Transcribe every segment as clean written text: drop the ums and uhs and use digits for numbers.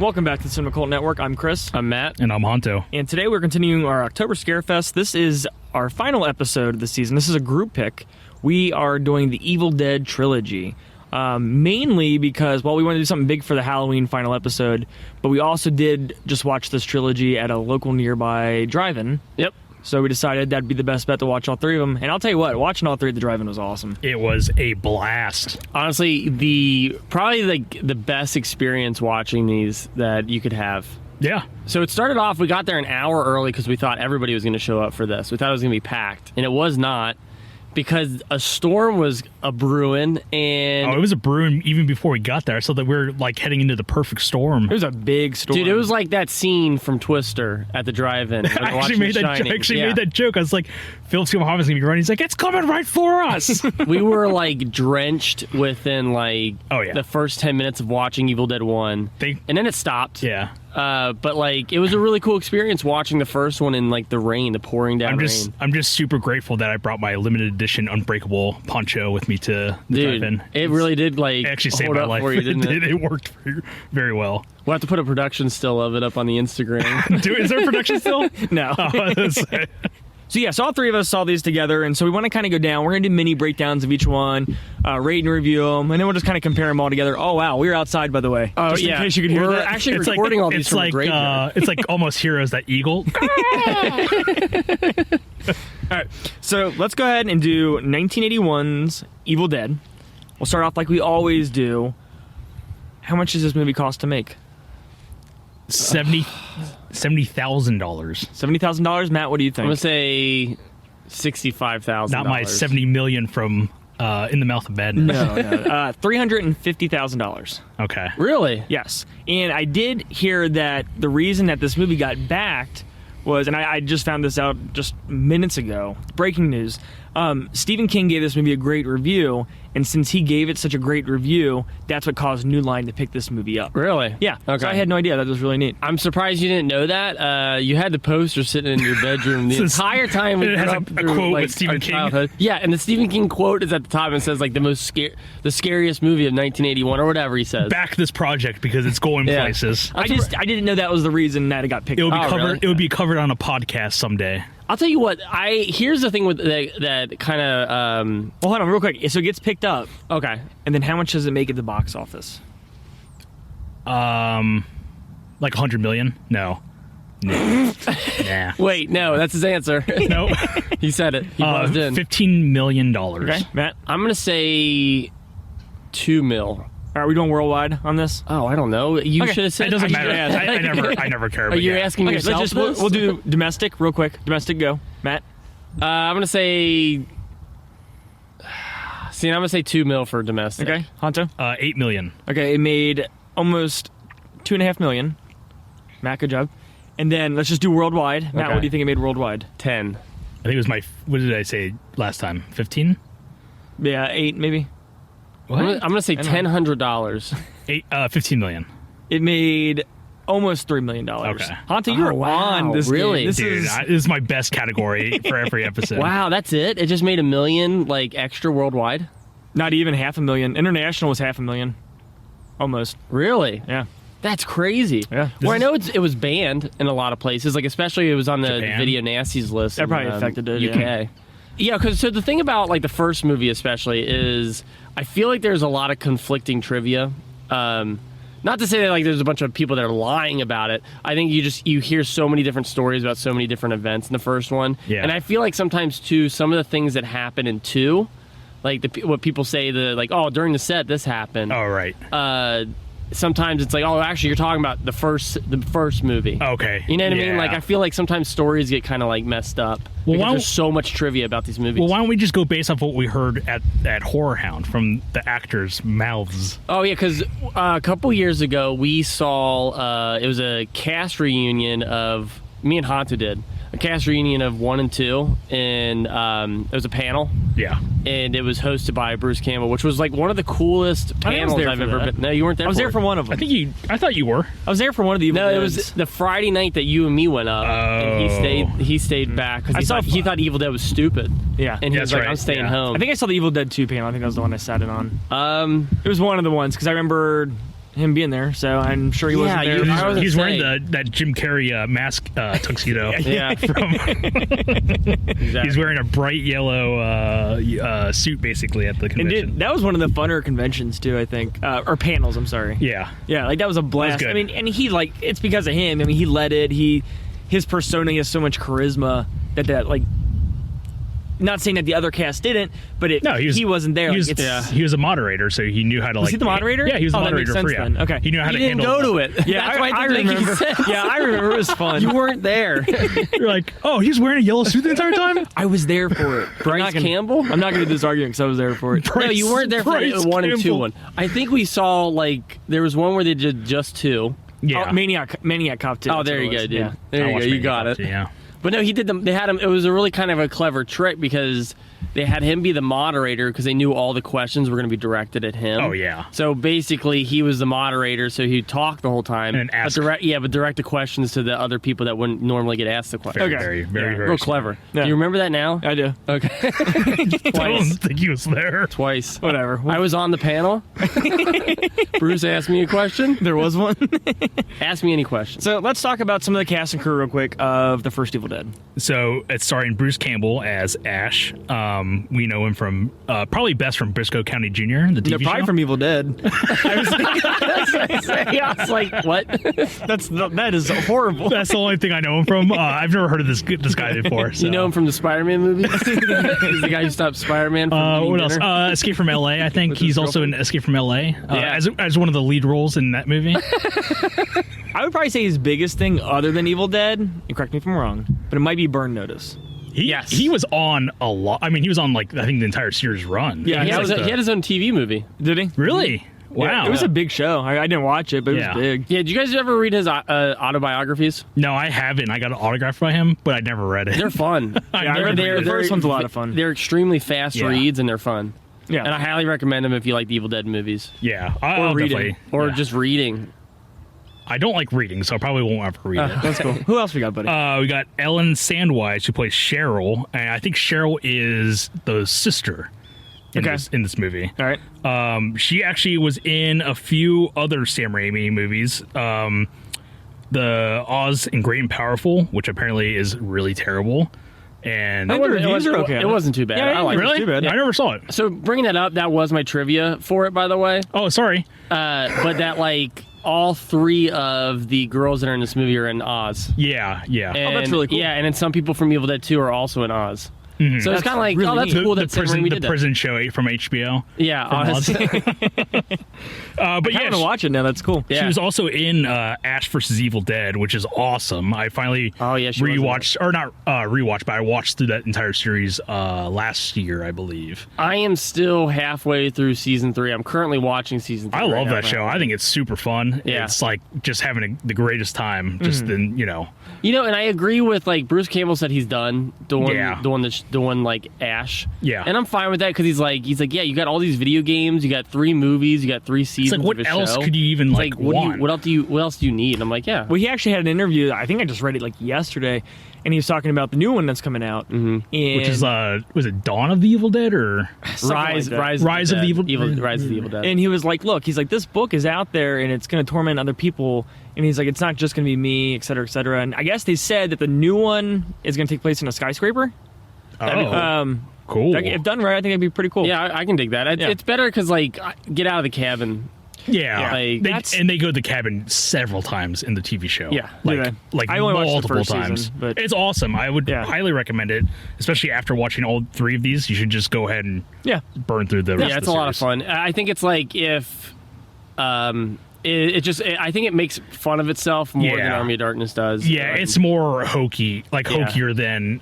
Welcome back to the Cinema Cult Network. I'm Chris. I'm Matt. And I'm Honto. And today we're continuing our October Scarefest. This is our final episode of the season. This is a group pick. We are doing the Evil Dead Trilogy. Mainly because, well, we want to do something big for the Halloween final episode, but we also did just watch this trilogy at a local nearby drive-in. Yep. So we decided that'd be the best bet to watch all three of them. And I'll tell you what, watching all three at the drive-in was awesome. It was a blast. Honestly, probably the best experience watching these that you could have. Yeah. So it started off, we got there an hour early because we thought everybody was going to show up for this. We thought it was going to be packed, and it was not. Because a storm was a-brewing, and... Oh, it was a brewing even before we got there, so that we're, like, heading into the perfect storm. It was a big storm. Dude, it was like that scene from Twister at the drive-in. I actually made that joke. I was like, Philip Seymour Hoffman's going to be running. He's like, it's coming right for us! We were, like, drenched within, like, the first 10 minutes of watching Evil Dead 1. And then it stopped. Yeah. But, like, it was a really cool experience watching the first one in, like, the rain, the pouring down rain. I'm just super grateful that I brought my limited edition Unbreakable poncho with me to the drive-in. It really did, like, it actually saved hold my up life. for you, didn't it? It worked very well. We'll have to put a production still of it up on the Instagram. Is there a production still? No. So all three of us saw these together, and so we want to kind of go down. We're going to do mini breakdowns of each one, rate and review them, and then we'll just kind of compare them all together. Oh, wow, we were outside, by the way. Oh, just in case you could hear We're that. actually recording all these from a graveyard. It's like Almost Heroes, that eagle. All right, so let's go ahead and do 1981's Evil Dead. We'll start off like we always do. How much does this movie cost to make? $70,000. $70,000. Matt, what do you think? I'm gonna say $65,000. Not my $70 million from In the Mouth of Madness. No. $350,000. Okay. Really? Yes. And I did hear that the reason that this movie got backed was, and I just found this out just minutes ago, breaking news, Stephen King gave this movie a great review, and since he gave it such a great review, that's what caused New Line to pick this movie up. Really? Yeah. Okay. So I had no idea. That was really neat. I'm surprised you didn't know that. You had the poster sitting in your bedroom the entire time we it has grew up a through, quote like, with Stephen our King. childhood. Yeah, and the Stephen King quote is at the top and says like the scariest movie of 1981 or whatever he says. Back this project because it's going places. I didn't know that was the reason that it got picked up. Really? It would be covered on a podcast someday. I'll tell you what. Here's the thing with that kind of. Well, hold on, real quick. So it gets picked up. Okay. And then how much does it make at the box office? Like $100 million? No. Nah. Wait, no, that's his answer. No. He said it. He buzzed in. $15 million. Okay, Matt? I'm going to say $2 million. Are we doing worldwide on this? Oh, I don't know. You should have said it. Doesn't matter. Yeah. I never care. Are you asking yourself? We'll do domestic real quick. Domestic, go. Matt? I'm going to say... See, I'm going to say $2 million for domestic. Okay. Honto? $8 million. Okay, it made almost $2.5 million. Matt, good job. And then let's just do worldwide. Matt, what do you think it made worldwide? 10. I think it was what did I say last time? 15? Yeah, 8 maybe. What? I'm going to say $1,000. 15 million. It made almost $3 million. Okay. Honto, you're on this really? game. This is my best category for every episode. Wow, that's it? It just made $1 million, like, extra worldwide? Not even $500,000. International was $500,000. Almost. Really? Yeah. That's crazy. Yeah. Well, I know it was banned in a lot of places, like especially it was on the Japan? Video Nasties list. That probably affected it. UK. Yeah, because so the thing about like the first movie especially is I feel like there's a lot of conflicting trivia. Not to say that like there's a bunch of people that are lying about it. I think you hear so many different stories about so many different events in the first one. Yeah. And I feel like sometimes too some of the things that happen in 2, like what people say during the set this happened. Oh right. Sometimes it's like, oh, actually, you're talking about the first movie. Okay. You know what I mean? Yeah. Like, I feel like sometimes stories get kind of like messed up. Well, because there's so much trivia about these movies. Well, why don't we just go based off what we heard at Horror Hound from the actors' mouths? Oh yeah, because a couple years ago we saw it was a cast reunion of me and Honto did a cast reunion of 1 and 2, and it was a panel. Yeah. And it was hosted by Bruce Campbell, which was like one of the coolest panels I've ever been. No, you weren't there. I was there for one of them. I thought you were. I was there for one of the. No, it was the Friday night that you and me went up, and he stayed back because he thought Evil Dead was stupid. Yeah, and he was like, "I'm staying home." I think I saw the Evil Dead 2 panel. I think that was the one I sat in on. It was one of the ones because I remember him being there, so I'm sure he wasn't there. I was He's wearing saying. that Jim Carrey mask tuxedo. Yeah. Exactly. He's wearing a bright yellow suit basically at the And convention. that was one of the funner conventions too, I think, or panels. I'm sorry. Yeah. Yeah, like that was a blast. good. I mean, and he like it's because of him. I mean, he led it. His persona, he has so much charisma that like. Not saying that the other cast didn't, but he wasn't there. He was a moderator, so he knew how to Was he the moderator? Yeah, he was the Oh, that moderator makes for sense then. Okay. He knew how He to didn't handle go to it. Yeah, That's why it I didn't make any remember. sense. Yeah, I remember. It was fun. You weren't there. You're like, oh, he's wearing a yellow suit the entire time? I was there for it. Bryce Campbell? I'm not going to do this argument because I was there for it. No, you weren't there for the Bryce 1 and 2 Campbell. one. I think we saw like there was one where they did just 2. Yeah. Oh, Maniac Cop 2. Oh, that's there what you it go, was. dude. Yeah. There I you go. watched You Maniac got Cop it. too, yeah. But no, he did them. They had him. It was a really kind of a clever trick because they had him be the moderator because they knew all the questions were going to be directed at him. Oh, yeah. So basically, he was the moderator, so he'd talk the whole time. And ask. But direct the questions to the other people that wouldn't normally get asked the question. Very, very Real clever. Yeah. Do you remember that now? I do. Okay. I don't Twice. think he was there. Twice. Whatever. I was on the panel. Bruce asked me a question. There was one. Ask me any question. So let's talk about some of the cast and crew real quick of the first Evil Dead. So it's starring Bruce Campbell as Ash. We know him from probably best from Briscoe County Jr., the TV Probably show. from Evil Dead. I was like, what? That is horrible. That's the only thing I know him from. I've never heard of this guy before. So. You know him from the Spider-Man movies? He's the guy who stopped Spider-Man from eating what else? dinner. Escape from L.A. I think With he's his also in Escape from L.A. Yeah. As one of the lead roles in that movie. I would probably say his biggest thing, other than Evil Dead, and correct me if I'm wrong, but it might be Burn Notice. Yes. He was on a lot. I mean, he was on like I think the entire series run. Yeah, he he had his own TV movie. Did he? Really? Wow. Yeah, it was a big show. I didn't watch it, but it Yeah. was big. Yeah, did you guys ever read his autobiographies? No, I haven't. I got an autograph by him, but I never read it. They're fun. I Yeah, I never read read the it. first one's a lot of fun. They're extremely fast Yeah. reads and they're fun. Yeah. And I highly recommend them if you like the Evil Dead movies. Yeah, Or I'll reading. definitely. Or yeah. just reading. I don't like reading, so I probably won't ever read it. That's cool. Who else we got, buddy? We got Ellen Sandweiss, who plays Cheryl, and I think Cheryl is the sister in, Okay. in this movie. All right. She actually was in a few other Sam Raimi movies. The Oz and Great and Powerful, which apparently is really terrible. And I think the reviews are okay. It wasn't too bad. Yeah, I like really? it. Too bad. I never saw it. So bringing that up, that was my trivia for it, by the way. Oh, sorry. But that like all 3 of the girls that are in this movie are in Oz. Yeah. And, that's really cool. Yeah, and then some people from Evil Dead 2 are also in Oz. So it's That's kind of like, really oh, that's neat. cool the that Sam prison, Raimi the did that. prison show from HBO. Yeah, from Oz. But I yeah, want to watch it now. That's cool. Yeah. she was also in Ash vs. Evil Dead, which is awesome. I finally Oh, yeah, she was in rewatched, or not rewatched, but I watched through that entire series last year, I believe. I am still halfway through season 3. I'm currently watching season 3. I right love now. that show. I think it's super fun. Yeah. It's like just having the greatest time. Just in, you know. You know, and I agree with like Bruce Campbell said he's done doing Yeah. doing like Ash. Yeah. And I'm fine with that because he's like yeah, you got all these video games, you got 3 movies, you got 3 It's seasons. like, what of a else show. could you even It's like what want? else do you need? And I'm like, yeah. Well, he actually had an interview. I think I just read it like yesterday, and he was talking about the new one that's coming out. And Which is was it Dawn of the Evil Dead or Rise Rise of the Evil- Rise of the Evil Dead. And he was like, look, he's like, this book is out there and it's going to torment other people. And he's like, it's not just going to be me, et cetera, et cetera. And I guess they said that the new one is going to take place in a skyscraper. Cool. If done right, I think it'd be pretty cool. yeah, I can dig that. Yeah. It's better because like get out of the cabin. Yeah, like, and they go to the cabin several times in the TV show. Yeah. Do like they? I only watched the multiple first times. season, but- it's awesome. I would Yeah. highly recommend it, especially after watching all 3 of these. You should just go ahead and Yeah. burn through the rest Yeah, of it's the a lot of series. fun. I think it's like if I think it makes fun of itself more than Yeah. Army of Darkness does. Yeah, it's more hokey, like Yeah. hokier than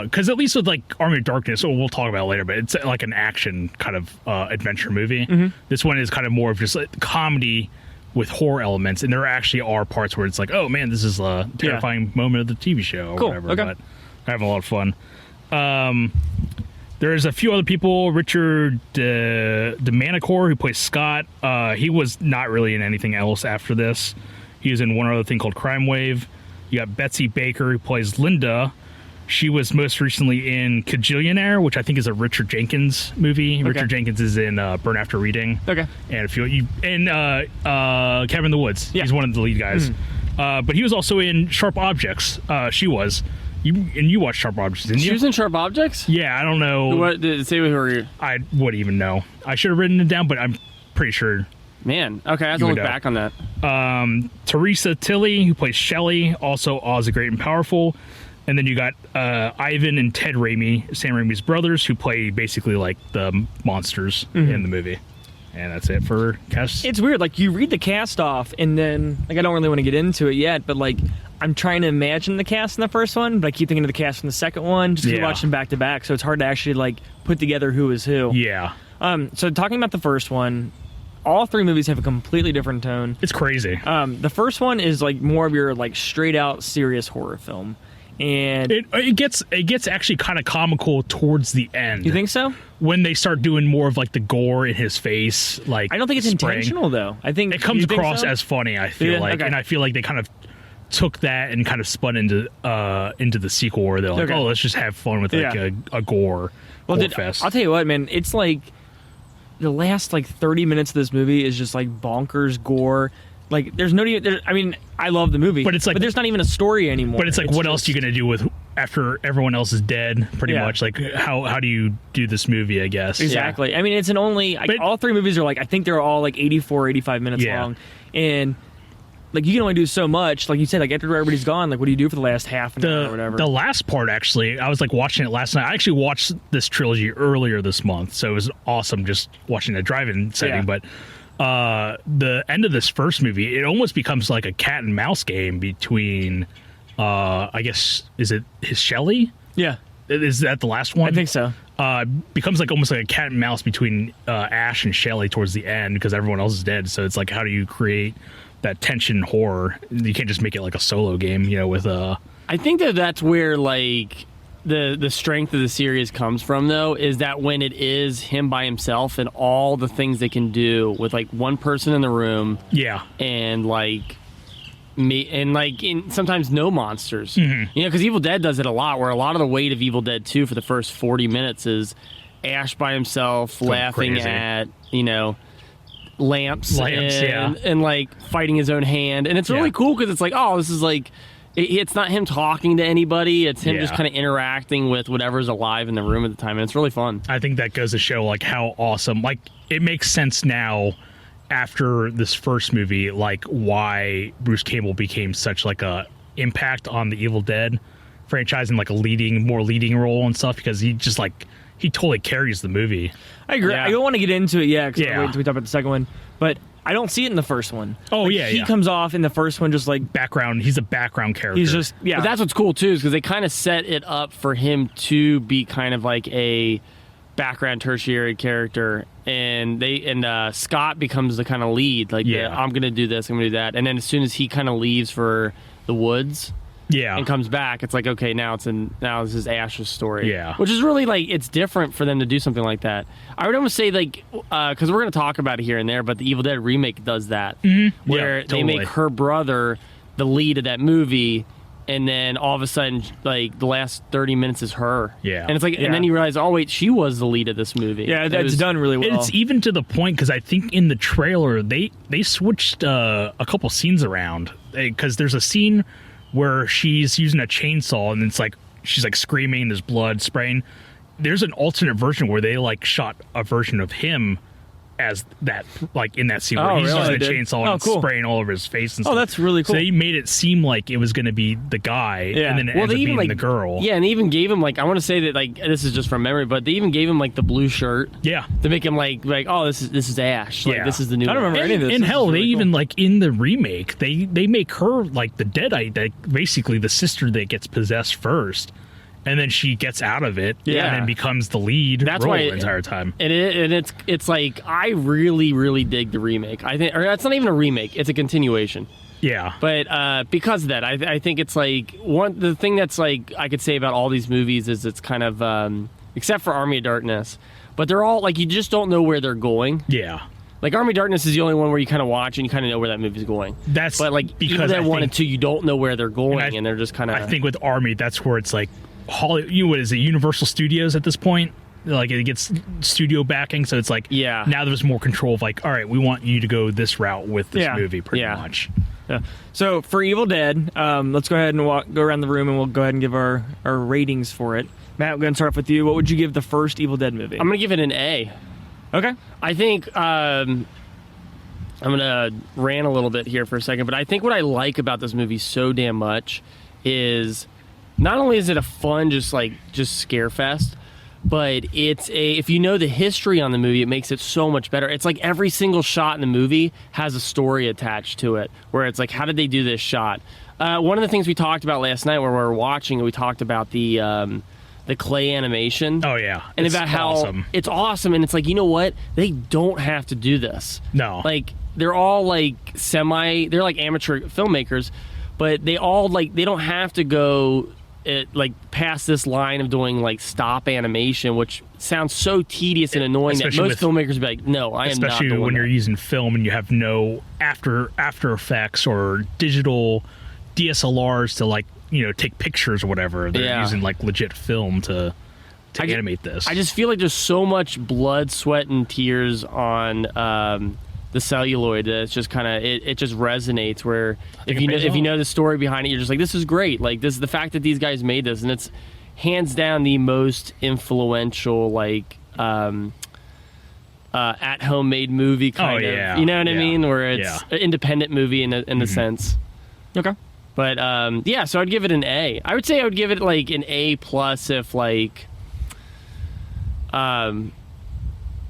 because at least with like Army of Darkness, we'll talk about it later, but it's like an action kind of adventure movie. This one is kind of more of just like comedy with horror elements, and there actually are parts where it's like, oh man, this is a terrifying moment of the TV show or Cool, whatever. okay. But I'm having a lot of fun. There's a few other people. Richard DeManincor, who plays Scott. He was not really in anything else after this. He was in one other thing called Crime Wave. You got Betsy Baker, who plays Linda. She was most recently in Kajillionaire, which I think is a Richard Jenkins movie. Okay. Richard Jenkins is in Burn After Reading. Okay. And Cabin in the Woods. Yeah. He's one of the lead guys. But he was also in Sharp Objects. She was. You watched Sharp Objects, didn't you? She was in Sharp Objects? Yeah, I don't know. What did it say who were you? I wouldn't even know. I should have written it down, but I'm pretty sure. Man, okay, I have to You look would know. back on that. Theresa Tilly, who plays Shelley, also Oz the Great and Powerful. And then you got Ivan and Ted Raimi, Sam Raimi's brothers, who play basically like the monsters in the movie. And that's it for cast. It's weird. Like, you read the cast off, and then, like, I don't really want to get into it yet, but, like, I'm trying to imagine the cast in the first one, but I keep thinking of the cast in the second one, just Yeah. watch them back to back, so it's hard to actually, like, put together who is who. Yeah. So talking about the first one, all three movies have a completely different tone. It's crazy. The first one is, like, more of your, like, straight-out serious horror film. And It gets actually kind of comical towards the end. you think so? When they start doing more of like the gore in his face, like I don't think it's spraying. intentional, though. I think It comes you think across so? as funny. I feel Yeah, like, okay. and I feel like they kind of took that and kind of spun into the sequel where they're like, Okay. oh, let's just have fun with like Yeah. a gore fest. I'll tell you what, man. It's like the last like 30 minutes of this movie is just like bonkers gore. Like, there's no. I mean, I love the movie, But it's like- there's not even a story anymore. But it's like, what else just- are you gonna do with after everyone else is dead? Pretty Yeah. much, like how do you do this movie? I guess Exactly. I mean, it's an only. But- all three movies are like, I think they're all like 84, 85 minutes Yeah. long, and like you can only do so much. Like you said, like after everybody's gone, like what do you do for the last half an hour or whatever? The last part, actually, I was like watching it last night. I actually watched this trilogy earlier this month, so it was awesome just watching a drive-in setting. Yeah. But the end of this first movie, it almost becomes like a cat and mouse game between, I guess, is it his Shelley? yeah, Is that the last one? I think so. Becomes like almost like a cat and mouse between Ash and Shelley towards the end because everyone else is dead. So it's like, how do you create that tension and horror? You can't just make it like a solo game, with I think that's where like the strength of the series comes from, though, is that when it is him by himself and all the things they can do with like one person in the room yeah. and like me and like sometimes no monsters, Mm-hmm. because Evil Dead does it a lot, where a lot of the weight of Evil Dead 2 for the first 40 minutes is Ash by himself laughing crazy. at lamps yeah. and like fighting his own hand, and it's really Yeah. cool because it's like, oh, this is like it's not him talking to anybody, it's him Yeah. just kind of interacting with whatever's alive in the room at the time, and it's really fun. I think that goes to show like how awesome, like it makes sense now after this first movie, like why Bruce Campbell became such like a impact on the Evil Dead franchise and like a more leading role and stuff, because he just like he totally carries the movie. I agree. Yeah. I don't want to get into it yet because Yeah. wait until we talk about the second one, but I don't see it in the first one. Oh, Like, yeah, he yeah. comes off in the first one just like He's a background character. he's just But that's what's cool too, is because they kind of set it up for him to be kind of like a background tertiary character, and Scott becomes the kind of lead, like Yeah. I'm gonna do this, I'm gonna do that, and then as soon as he kind of leaves for the woods yeah. and comes back, it's like, okay, now this is Ash's story. Yeah. Which is really like, it's different for them to do something like that. I would almost say like, because we're going to talk about it here and there, but the Evil Dead remake does that, where Mm-hmm. Yeah, they totally. make her brother the lead of that movie, and then all of a sudden, like the last 30 minutes is her. Yeah. And it's like, Yeah. and then you realize, oh wait, she was the lead of this movie. yeah, It that's was- done really well. It's even to the point because I think in the trailer they switched a couple scenes around, because there's a scene where she's using a chainsaw and it's like she's like screaming, there's blood spraying. There's an alternate version where they like shot a version of him as that, like in that scene where Oh, he's really? using the They did? chainsaw Oh, and cool. spraying all over his face and Oh, stuff. that's really cool. So they made it seem like it was going to be the guy, Yeah. and then it Well, ends they up even being like the girl. Yeah, and they even gave him like, I want to say that like, this is just from memory, but they even gave him like the blue shirt Yeah. to make him like oh, this is Ash. Like, Yeah. this is the new. I don't remember any of this. And This hell, is they really even cool. like in the remake, they make her like the Deadite, that basically the sister that gets possessed first, and then she gets out of it, Yeah. and then becomes the lead That's role why the entire time. And it's like, I really dig the remake. I think, or it's not even a remake; it's a continuation. Yeah, But because of that, I think it's like the thing that's like I could say about all these movies is it's kind of except for Army of Darkness, but they're all like, you just don't know where they're going. yeah. Like Army of Darkness is the only one where you kind of watch and you kind of know where that movie's going. That's But like because Evil Dead I 1 and think- 2, you don't know where they're going, and I- and they're just kind of. I think with Army, that's where it's like what is it, Universal Studios at this point. Like it gets studio backing, so it's like now there's more control of like, all right, we want you to go this route with this movie pretty much. Yeah. So for Evil Dead, let's go ahead and go around the room and we'll go ahead and give our ratings for it. Matt, we're going to start off with you. What would you give the first Evil Dead movie? I'm going to give it an A. Okay. I think I'm going to rant a little bit here for a second, but I think what I like about this movie so damn much is not only is it a fun just scare fest, but if you know the history on the movie, it makes it so much better. It's like every single shot in the movie has a story attached to it, where it's like, how did they do this shot? One of the things we talked about last night when we were watching, we talked about the clay animation. Oh yeah, and about how it's awesome. And it's like, you know what? They don't have to do this. No, like they're all like they're like amateur filmmakers, but they all they don't have to go. Past this line of doing like stop animation, which sounds so tedious and annoying that most filmmakers be like, no, I am not. Especially when you're using film and you have no After Effects or digital DSLRs to take pictures or whatever. They're using like legit film to animate this. I just feel like there's so much blood, sweat, and tears on the celluloid. It's just kind of it just resonates. Where if you know the story behind it, you're just like, this is great. Like this, the fact that these guys made this, and it's hands down the most influential at home made movie kind of. You know what I mean? Where it's an independent movie in a sense. Okay. But so I'd give it an A. I would say I would give it like an A plus if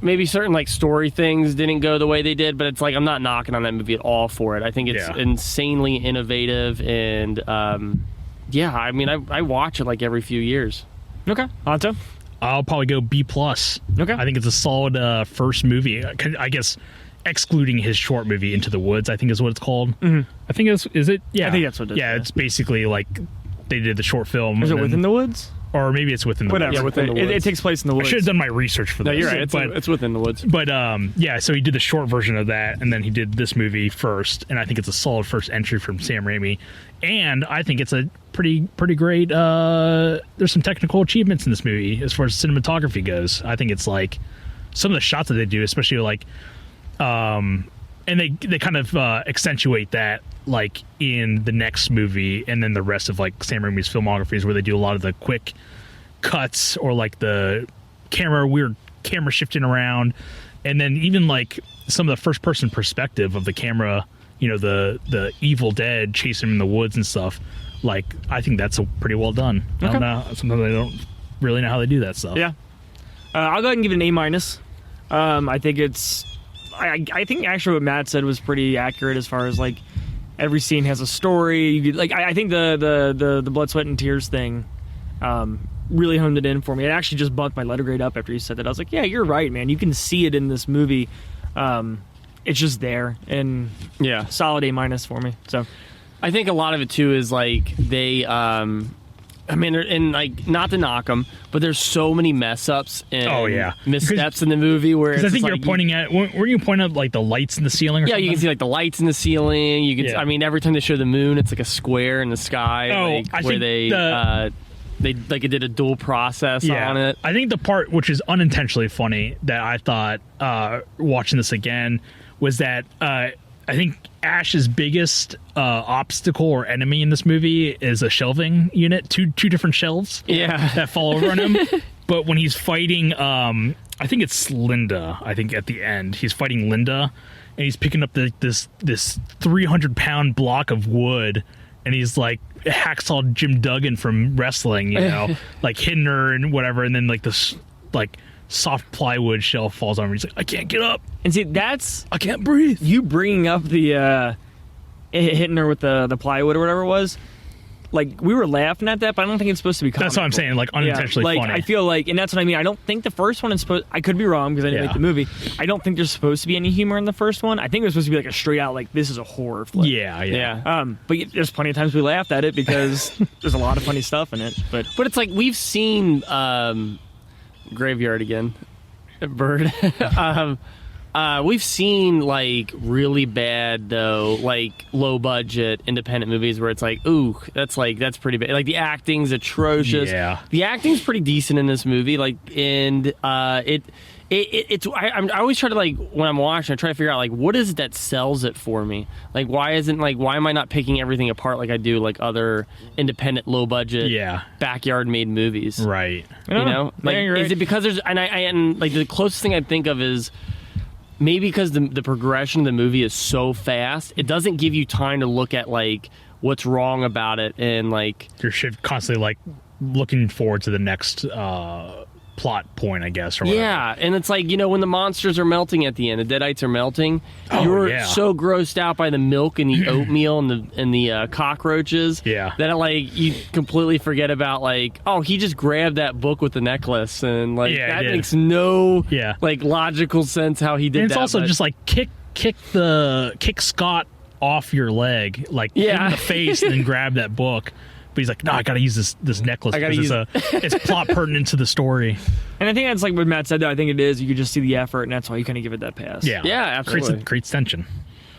maybe certain story things didn't go the way they did, but it's like I'm not knocking on that movie at all for it. I think it's insanely innovative, and I mean I watch it like every few years. Okay, Anto? I'll probably go B plus. Okay, I think it's a solid first movie. I guess excluding his short movie Into the Woods, I think is what it's called. Mm-hmm. I think is it? Yeah, I think that's what it is. Yeah, it's basically like they did the short film. Is it Within the Woods? Or maybe it's Within the Woods. Yeah, Within the Woods. It takes place in the woods. I should have done my research for this. No, you're right. It's Within the Woods. But so he did the short version of that, and then he did this movie first, and I think it's a solid first entry from Sam Raimi. And I think it's a pretty great. There's some technical achievements in this movie as far as cinematography goes. I think it's like some of the shots that they do, especially and they kind of accentuate that like in the next movie, and then the rest of like Sam Raimi's filmography is where they do a lot of the quick cuts or like the weird camera shifting around, and then even like some of the first person perspective of the camera, the Evil Dead chasing him in the woods and stuff. Like I think that's pretty well done. Okay. I don't know, sometimes I don't really know how they do that stuff. Yeah, I'll go ahead and give it an A minus. I think it's I think actually what Matt said was pretty accurate as far as like every scene has a story. I think the blood, sweat, and tears thing really honed it in for me. It actually just bumped my letter grade up after you said that. I was like, yeah, you're right, man. You can see it in this movie. It's just there, and solid A minus for me. So I think a lot of it too is like they I mean, and like not to knock them, but there's so many mess ups and missteps in the movie where it's I think you're pointing at. Were you pointing at like the lights in the ceiling? Or something? You can see like the lights in the ceiling. You can. I mean, every time they show the moon, it's like a square in the sky. Where they did a dual process on it. I think the part which is unintentionally funny that I thought watching this again was that I think Ash's biggest obstacle or enemy in this movie is a shelving unit, two different shelves that fall over on him. But when he's fighting, I think it's Linda, I think at the end, he's fighting Linda, and he's picking up this 300-pound block of wood, and he's like hacksaw Jim Duggan from wrestling, like hitting her and whatever, and then like this like soft plywood shelf falls on him. He's like, I can't get up. And see, I can't breathe. You bringing up the hitting her with the plywood or whatever it was. Like, we were laughing at that, but I don't think it's supposed to be comical. That's what I'm saying, like, unintentionally funny. I feel like, and that's what I mean, I don't think the first one is supposed, I could be wrong because I didn't make the movie, I don't think there's supposed to be any humor in the first one. I think it was supposed to be like a straight out, like, this is a horror flick. Yeah. But there's plenty of times we laughed at it because there's a lot of funny stuff in it. But it's like, we've seen Graveyard again. Bird. We've seen like really bad though, like low budget independent movies where it's like, ooh, that's pretty bad. Like the acting's atrocious. Yeah. The acting's pretty decent in this movie. Like, and I always try to, like, when I'm watching, I try to figure out like what is it that sells it for me. Like why am I not picking everything apart like I do like other independent low budget backyard made movies? Right. You know, like is it because there's and like the closest thing I think of is. Maybe because the progression of the movie is so fast, it doesn't give you time to look at like what's wrong about it and like you're constantly like looking forward to the next plot point, I guess. Or whatever. Yeah, and it's like, you know, when the monsters are melting at the end, the Deadites are melting. You're so grossed out by the milk and the oatmeal and the cockroaches. Yeah. That like you completely forget about like, oh, he just grabbed that book with the necklace and like that makes no like logical sense how he did that. And it's also just like kick Scott off your leg, like in the face, and then grab that book. But he's like, no, I got to use this necklace because it's plot pertinent to the story. And I think that's like what Matt said, though. I think it is. You could just see the effort, and that's why you kind of give it that pass. Yeah, absolutely. Creates tension.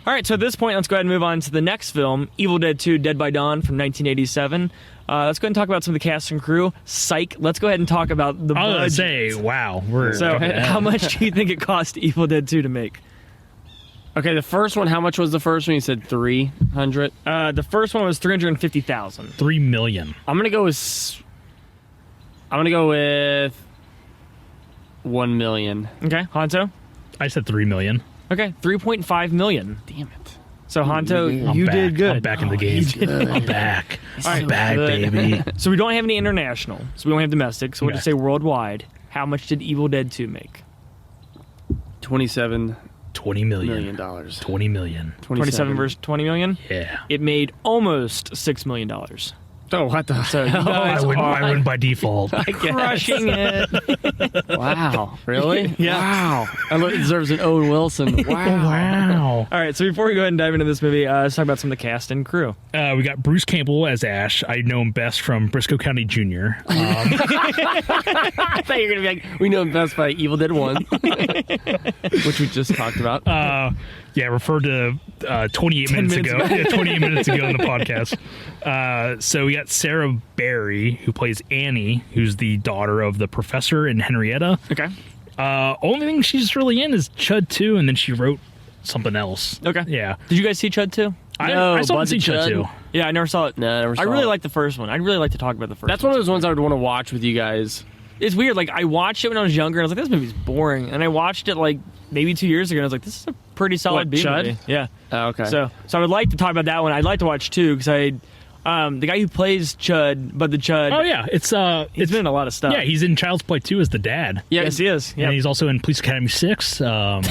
All right, so at this point, let's go ahead and move on to the next film, Evil Dead 2, Dead by Dawn from 1987. Let's go ahead and talk about some of the cast and crew. Psych. Let's go ahead and talk about the budget. I was going to say, wow. So how much do you think it cost Evil Dead 2 to make? Okay, the first one, how much was the first one? You said 300? The first one was $350,000. $3 million. I'm gonna go with 1 million. Okay, Honto? I said $3 million. Okay, $3.5 million. Damn it. So Honto, you did good. I'm back in the game. I'm back. I'm back, baby. So we don't have any international. So we don't have domestic. So we'll just say worldwide. How much did Evil Dead 2 make? $20 million. $20 million. 27 versus 20 million? Yeah. It made almost $6 million. Oh, what the So you guys I wouldn't by default. crushing it. Wow. Really? Yeah. Wow. It deserves an Owen Wilson. Wow. All right, so before we go ahead and dive into this movie, let's talk about some of the cast and crew. We got Bruce Campbell as Ash. I know him best from Briscoe County Jr. I thought you were going to be like, we know him best by Evil Dead 1, which we just talked about. Referred to 28 minutes ago. 28 minutes ago in the podcast. So we got Sarah Berry, who plays Annie, who's the daughter of the professor and Henrietta. Okay. Only thing she's really in is Chud 2, and then she wrote something else. Okay. Yeah. Did you guys see Chud 2? I still haven't seen Chud 2. Yeah, I never saw it. No, I never saw it. I really like the first one. I'd really like to talk about the first one. That's one of those ones I would want to watch with you guys. It's weird. Like, I watched it when I was younger, and I was like, this movie's boring. And I watched it, like, maybe 2 years ago, and I was like, this is a pretty solid B movie. Yeah. Oh, okay. So I would like to talk about that one. I'd like to watch 2, because the guy who plays Chud, Bud the Chud. Oh, yeah. He's been in a lot of stuff. Yeah, he's in Child's Play 2 as the dad. Yeah, yes, he is. Yeah. And he's also in Police Academy 6. Of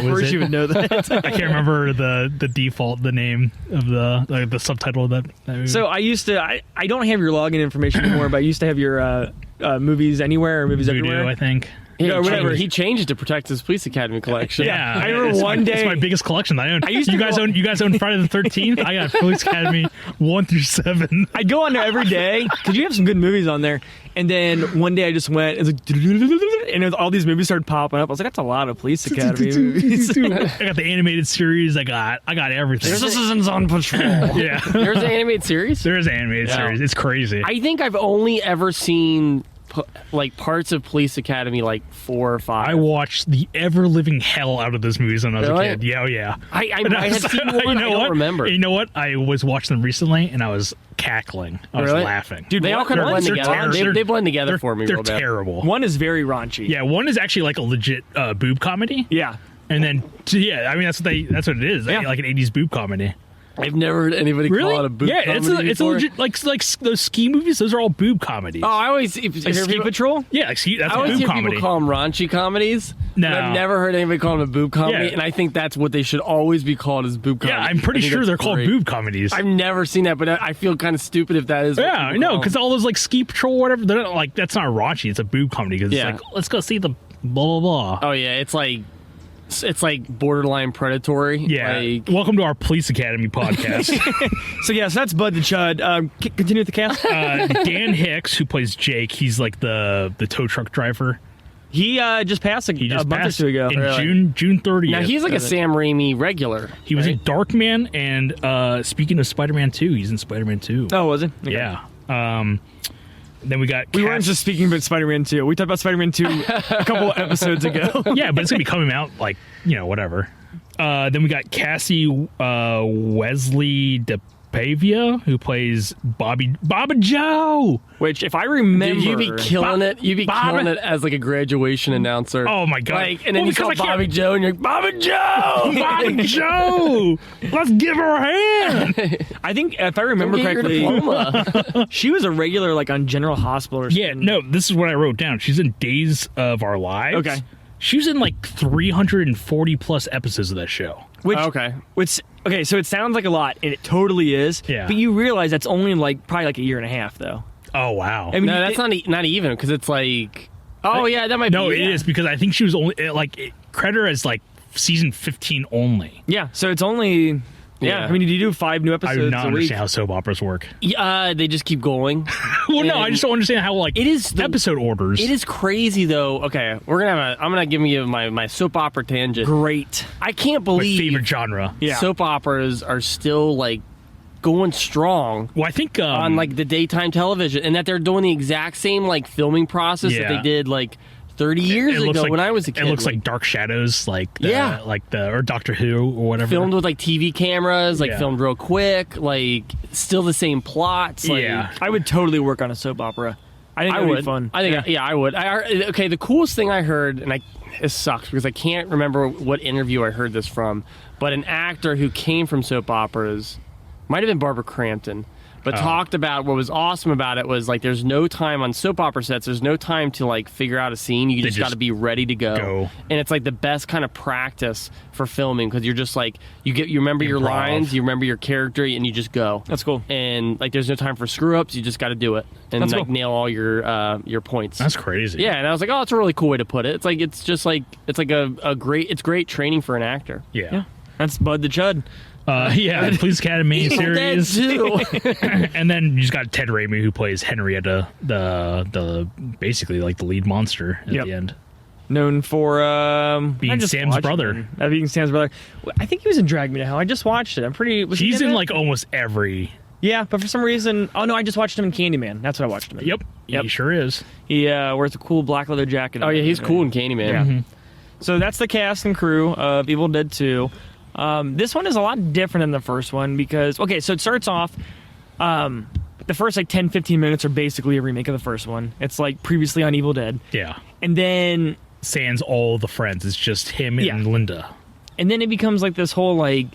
course you would know that. I can't remember the name of the subtitle of that movie. So I used to, I don't have your login information anymore, but I used to have your movies anywhere or movies Voodoo, everywhere. I think. Yeah, whatever. He changed it to protect his Police Academy collection. Yeah, I remember one day. It's my biggest collection that I own. You guys own Friday the 13th. I got Police Academy 1 through 7. I go on there every day because you have some good movies on there. And then one day I just went, it's like, and all these movies started popping up. I was like, that's a lot of Police Academy movies. I got the animated series. I got everything. Citizens on Patrol. Yeah, there's an animated series. There is an animated series. It's crazy. I think I've only ever seen like parts of Police Academy, like 4 or 5. I watched the ever living hell out of those movies when I was a kid. Yeah, yeah. I had seen one. I don't remember. You know what? I was watching them recently and I was cackling. I was laughing. Dude, they all kind of blend together. They blend together for me. They're terrible. One is very raunchy. Yeah, one is actually like a legit boob comedy. Yeah, and then I mean that's what it is. Yeah. Like an 80s boob comedy. I've never heard anybody call it a boob comedy. It's a legit like those ski movies. Those are all boob comedies. Oh, I always Ski Patrol. Yeah, that's a boob comedy. I always hear people call them raunchy comedies. No, but I've never heard anybody call them a boob comedy, Yeah. and I think that's what they should always be called, as boob comedy. Yeah, I'm pretty sure they're called boob comedies. I've never seen that, but I feel kind of stupid if that is. Yeah, no, because all those like Ski Patrol, whatever, they're not like that's not raunchy. It's a boob comedy because it's like let's go see the blah blah blah. Oh yeah, it's like borderline predatory. Yeah. Like, welcome to our Police Academy podcast. So that's Bud the Chud. Continue with the cast. Dan Hicks, who plays Jake, he's like the tow truck driver. He just passed a month or two ago. In June 30th. Now he's like a Sam Raimi regular. He was in Darkman, and speaking of Spider-Man 2, he's in Spider-Man 2. Oh, was he? Okay. Yeah. Then we got. We weren't just speaking about Spider-Man 2. We talked about Spider-Man 2 a couple episodes ago. Yeah, but it's gonna be coming out like whatever. Then we got Kassie Wesley DePaiva, who plays Baba Joe. Which, if I remember, Dude, you'd be killing it. You'd be killing it as like a graduation announcer. Oh my god! Like, and then you call Bobby Joe, and you're like, Baba Joe, Baba Joe, let's give her a hand. I think if I remember correctly, she was a regular like on General Hospital or something. Yeah, no, this is what I wrote down. She's in Days of Our Lives. Okay. She was in like 340 plus episodes of that show. Okay, so it sounds like a lot, and it totally is. Yeah. But you realize that's only probably like a year and a half, though. Oh wow! I mean, no, that's not even, because it's like, that might be. No, it is, because I think she was only credit her as like season 15 only. Yeah, so it's only. Yeah, I mean, you do 5 new episodes I do not a week. understand how soap operas work. They just keep going. Well, no, I just don't understand how it is episode orders. It is crazy though. Okay, I'm gonna give you my soap opera tangent. Great. I can't My believe favorite genre. Yeah. soap operas are still like going strong Well, I think on like the daytime television, and that they're doing the exact same like filming process that they did like 30 years ago when I was a kid. It looks like Dark Shadows, or Doctor Who or whatever. Filmed with like TV cameras, like Yeah. filmed real quick, like still the same plots. Like, Yeah. I would totally work on a soap opera. I think I it would would. be fun. I think, I would. Okay, the coolest thing I heard, and it sucks because I can't remember what interview I heard this from, but an actor who came from soap operas, might have been Barbara Crampton, but talked about what was awesome about it was like there's no time on soap opera sets. There's no time to like figure out a scene. You just got to be ready to go. And it's like the best kind of practice for filming because you're just like you remember your lines, you remember your character, and you just go. That's cool. And like there's no time for screw ups. You just got to do it and That's like cool. nail all your points. That's crazy. Yeah, and I was like, oh, that's a really cool way to put it. It's like it's great training for an actor. Yeah. That's Bud the Chud. The Police Academy series. Too. And then you just got Ted Raimi, who plays Henrietta, the basically like the lead monster at the end. Known for being Sam's brother. Being Sam's brother. I think he was in Drag Me to Hell. I just watched it. He's in like almost every. Yeah, but for some reason, oh no, I just watched him in Candyman. That's what I watched him in. Yep. He sure is. He wears a cool black leather jacket. Oh yeah, he's cool in Candyman. Yeah. Mm-hmm. So that's the cast and crew of Evil Dead 2. This one is a lot different than the first one because, so it starts off, the first like 10, 15 minutes are basically a remake of the first one. It's like previously on Evil Dead. Yeah. And then... Sans all the friends. It's just him and Linda. And then it becomes like this whole like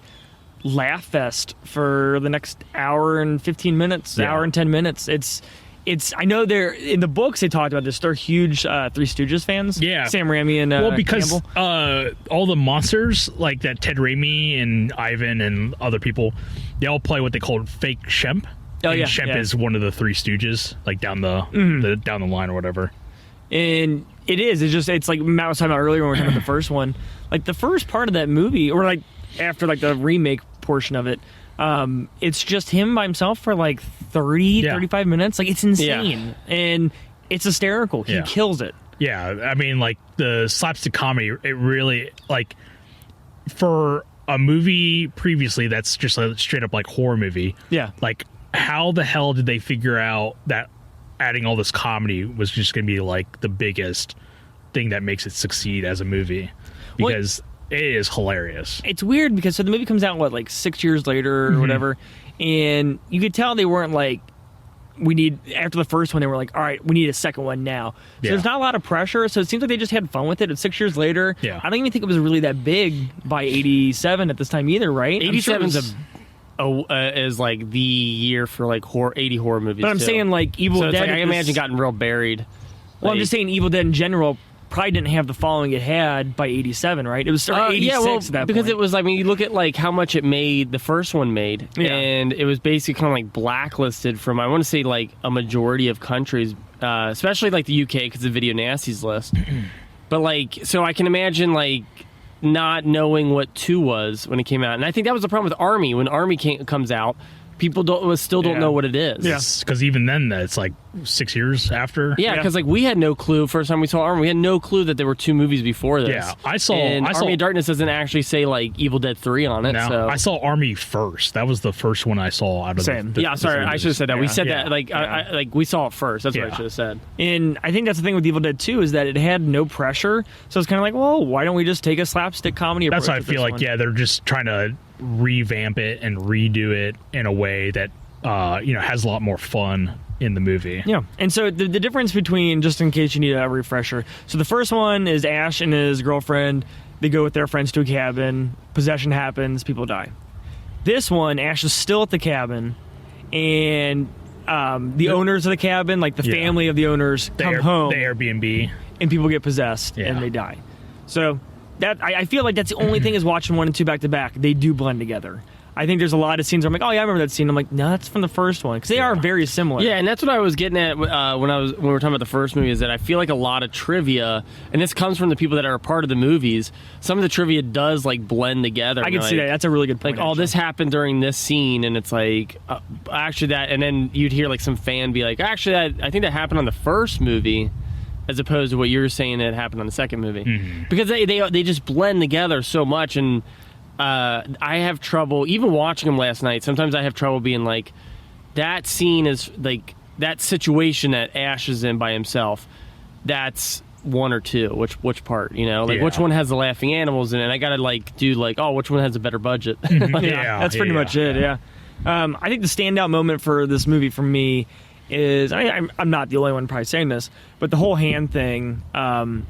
laugh fest for the next hour and 15 minutes, hour and 10 minutes. It's. I know they're in the books. They talked about this. They're huge Three Stooges fans. Yeah, Sam Raimi and because Campbell. All the monsters like that, Ted Raimi and Ivan and other people, they all play what they call fake Shemp. Oh and yeah, Shemp is one of the Three Stooges, like down the down the line or whatever. And it's like Matt was talking about earlier when we were talking about the first one. Like the first part of that movie, or like after like the remake portion of it. It's just him by himself for like 35 minutes. Like it's insane and it's hysterical. He kills it. Yeah, I mean, like the slapstick comedy, it really like for a movie previously that's just a straight up like horror movie. Yeah, like how the hell did they figure out that adding all this comedy was just going to be like the biggest thing that makes it succeed as a movie? Because it is hilarious. It's weird because the movie comes out like 6 years later or whatever, and you could tell they weren't like after the first one they were like, all right, we need a second one now. So there's not a lot of pressure. So it seems like they just had fun with it. It's 6 years later. Yeah, I don't even think it was really that big by 87 at this time either, right? 87's is like the year for like 80 horror movies. But I'm saying like Evil Dead. Like, I imagine gotten real buried. Well, I'm just saying Evil Dead in general probably didn't have the following it had by 87, right? It was starting 86 at that because point. it was, I mean, you look at like how much it made, the first one made, and it was basically kind of like blacklisted from, I want to say like a majority of countries, especially like the UK because of the Video Nasties list. But like, so I can imagine like not knowing what 2 was when it came out. And I think that was the problem with Army. When Army comes out, people still don't Yeah. know what it is. Yeah. Because even then, it's like 6 years after. Yeah, because like we had no clue first time we saw Army. We had no clue that there were 2 movies before this. Yeah, I saw Army of Darkness doesn't actually say like Evil Dead 3 on it. No, so I saw Army first. That was the first one I saw out of Same. yeah, sorry, I should have said that. We said Yeah. that like I like we saw it first. That's what I Yeah. should have said. And I think that's the thing with Evil Dead 2 is that it had no pressure. So it's kind of like, well, why don't we just take a slapstick comedy approach? That's what I with feel this like. one? Yeah, they're just trying to revamp it and redo it in a way that has a lot more fun in the movie. Yeah, and so the difference between, just in case you need a refresher, so the first one is Ash and his girlfriend. They go with their friends to a cabin. Possession happens. People die. This one, Ash is still at the cabin, and the owners of the cabin, like the family of the owners, come home. The Airbnb. And people get possessed Yeah. and they die. So that I feel like that's the only thing is watching 1 and 2 back to back. They do blend together. I think there's a lot of scenes where I'm like, oh yeah, I remember that scene. I'm like, no, that's from the first one because they are very similar. Yeah, and that's what I was getting at when we were talking about the first movie. Is that I feel like a lot of trivia, and this comes from the people that are a part of the movies. Some of the trivia does like blend together. I can see that. That's a really good point. Like, oh, this happened during this scene, and it's like, actually that, and then you'd hear like some fan be like, actually, I think that happened on the first movie, as opposed to what you're saying that happened on the second movie, because they just blend together so much, and I have trouble even watching them last night. Sometimes I have trouble being like, that scene is like that situation that Ash is in by himself. That's 1 or 2. Which part? Which one has the laughing animals in it? I gotta like do like, oh, which one has a better budget? Yeah, that's pretty much it. Yeah. I think the standout moment for this movie for me is I'm not the only one probably saying this, but the whole hand thing,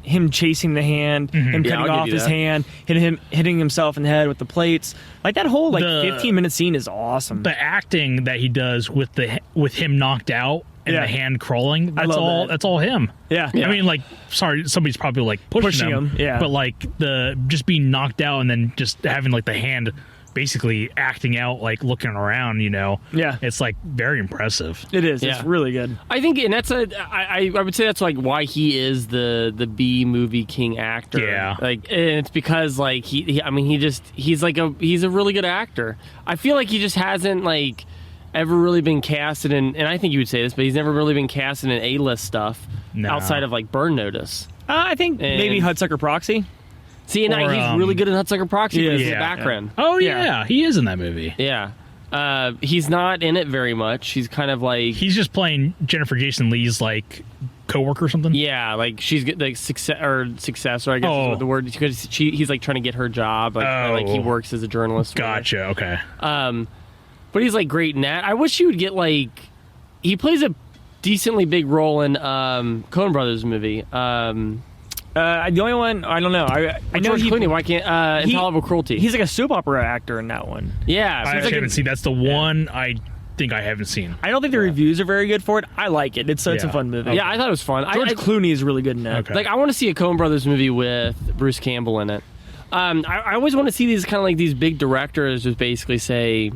him chasing the hand, him cutting off his hand, hitting himself in the head with the plates, like that whole 15-minute scene is awesome. The acting that he does with him knocked out and the hand crawling, that's all him. Yeah. I mean, like, sorry, somebody's probably like pushing him, yeah. But like the just being knocked out and then just having like the hand basically acting out, like looking around, Yeah. it's like very impressive. It is. Yeah. It's really good. I think, and that's I would say that's like why he is the B movie king actor. Yeah. Like, and it's because like he's a really good actor. I feel like he just hasn't like ever really been casted in, and I think you would say this, but he's never really been casted in A-list stuff outside of like Burn Notice. I think maybe Hudsucker Proxy. See, and he's really good in Hudsucker Proxy, but he's yeah. the background. Oh yeah, he is in that movie. Yeah. He's not in it very much. He's kind of like... He's just playing Jennifer Jason Leigh's like coworker or something. Yeah, like she's like successor, I guess is what the word, because he's like trying to get her job. Like he works as a journalist. Gotcha. Okay. But he's like great in that. I wish he would get like... He plays a decently big role in Coen Brothers movie. The only one, I don't know. I know George Clooney. Why can't Intolerable Cruelty? He's like a soap opera actor in that one. Yeah, I haven't seen. That's the one I think I haven't seen. I don't think the reviews are very good for it. I like it. It's a fun movie. Yeah, I thought it was fun. George Clooney is really good in it. Okay. Like, I want to see a Coen Brothers movie with Bruce Campbell in it. I always want to see these kind of like these big directors just basically say,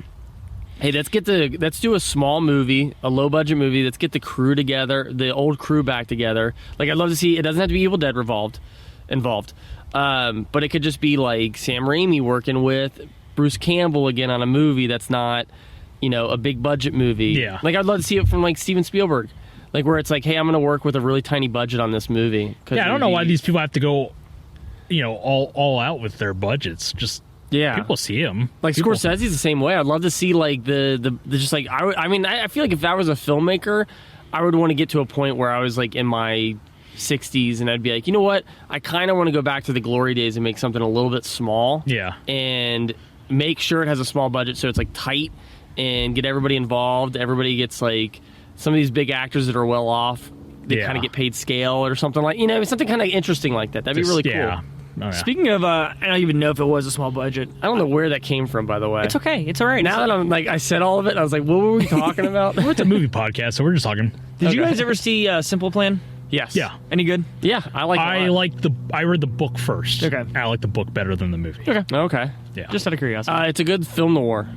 hey, let's do a small movie, a low budget movie. Let's get the crew together, the old crew back together. Like, I'd love to see. It doesn't have to be Evil Dead involved, but it could just be like Sam Raimi working with Bruce Campbell again on a movie that's not, a big budget movie. Yeah. Like, I'd love to see it from like Steven Spielberg, like where it's like, hey, I'm going to work with a really tiny budget on this movie. Yeah, I don't know why these people have to go, all out with their budgets. Just people see them. Like Scorsese's the same way. I'd love to see like the just like I feel like if I was a filmmaker, I would want to get to a point where I was like in my 60s and I'd be like, you know what? I kind of want to go back to the glory days and make something a little bit small. Yeah. And make sure it has a small budget so it's like tight and get everybody involved. Everybody gets like some of these big actors that are well off. They kind of get paid scale or something like, something kind of interesting like that. That'd be really cool. Yeah. Oh, yeah. Speaking of, I don't even know if it was a small budget. I don't know where that came from, by the way. It's okay. It's all right. Now that I'm like, I said all of it, I was like, what were we talking about? We're at the movie podcast, so we're just talking. Did you guys ever see Simple Plan? Yes. Yeah. Any good? Yeah, I like it. I read the book first. Okay. I like the book better than the movie. Okay. Yeah. Just out of curiosity. It's a good film noir.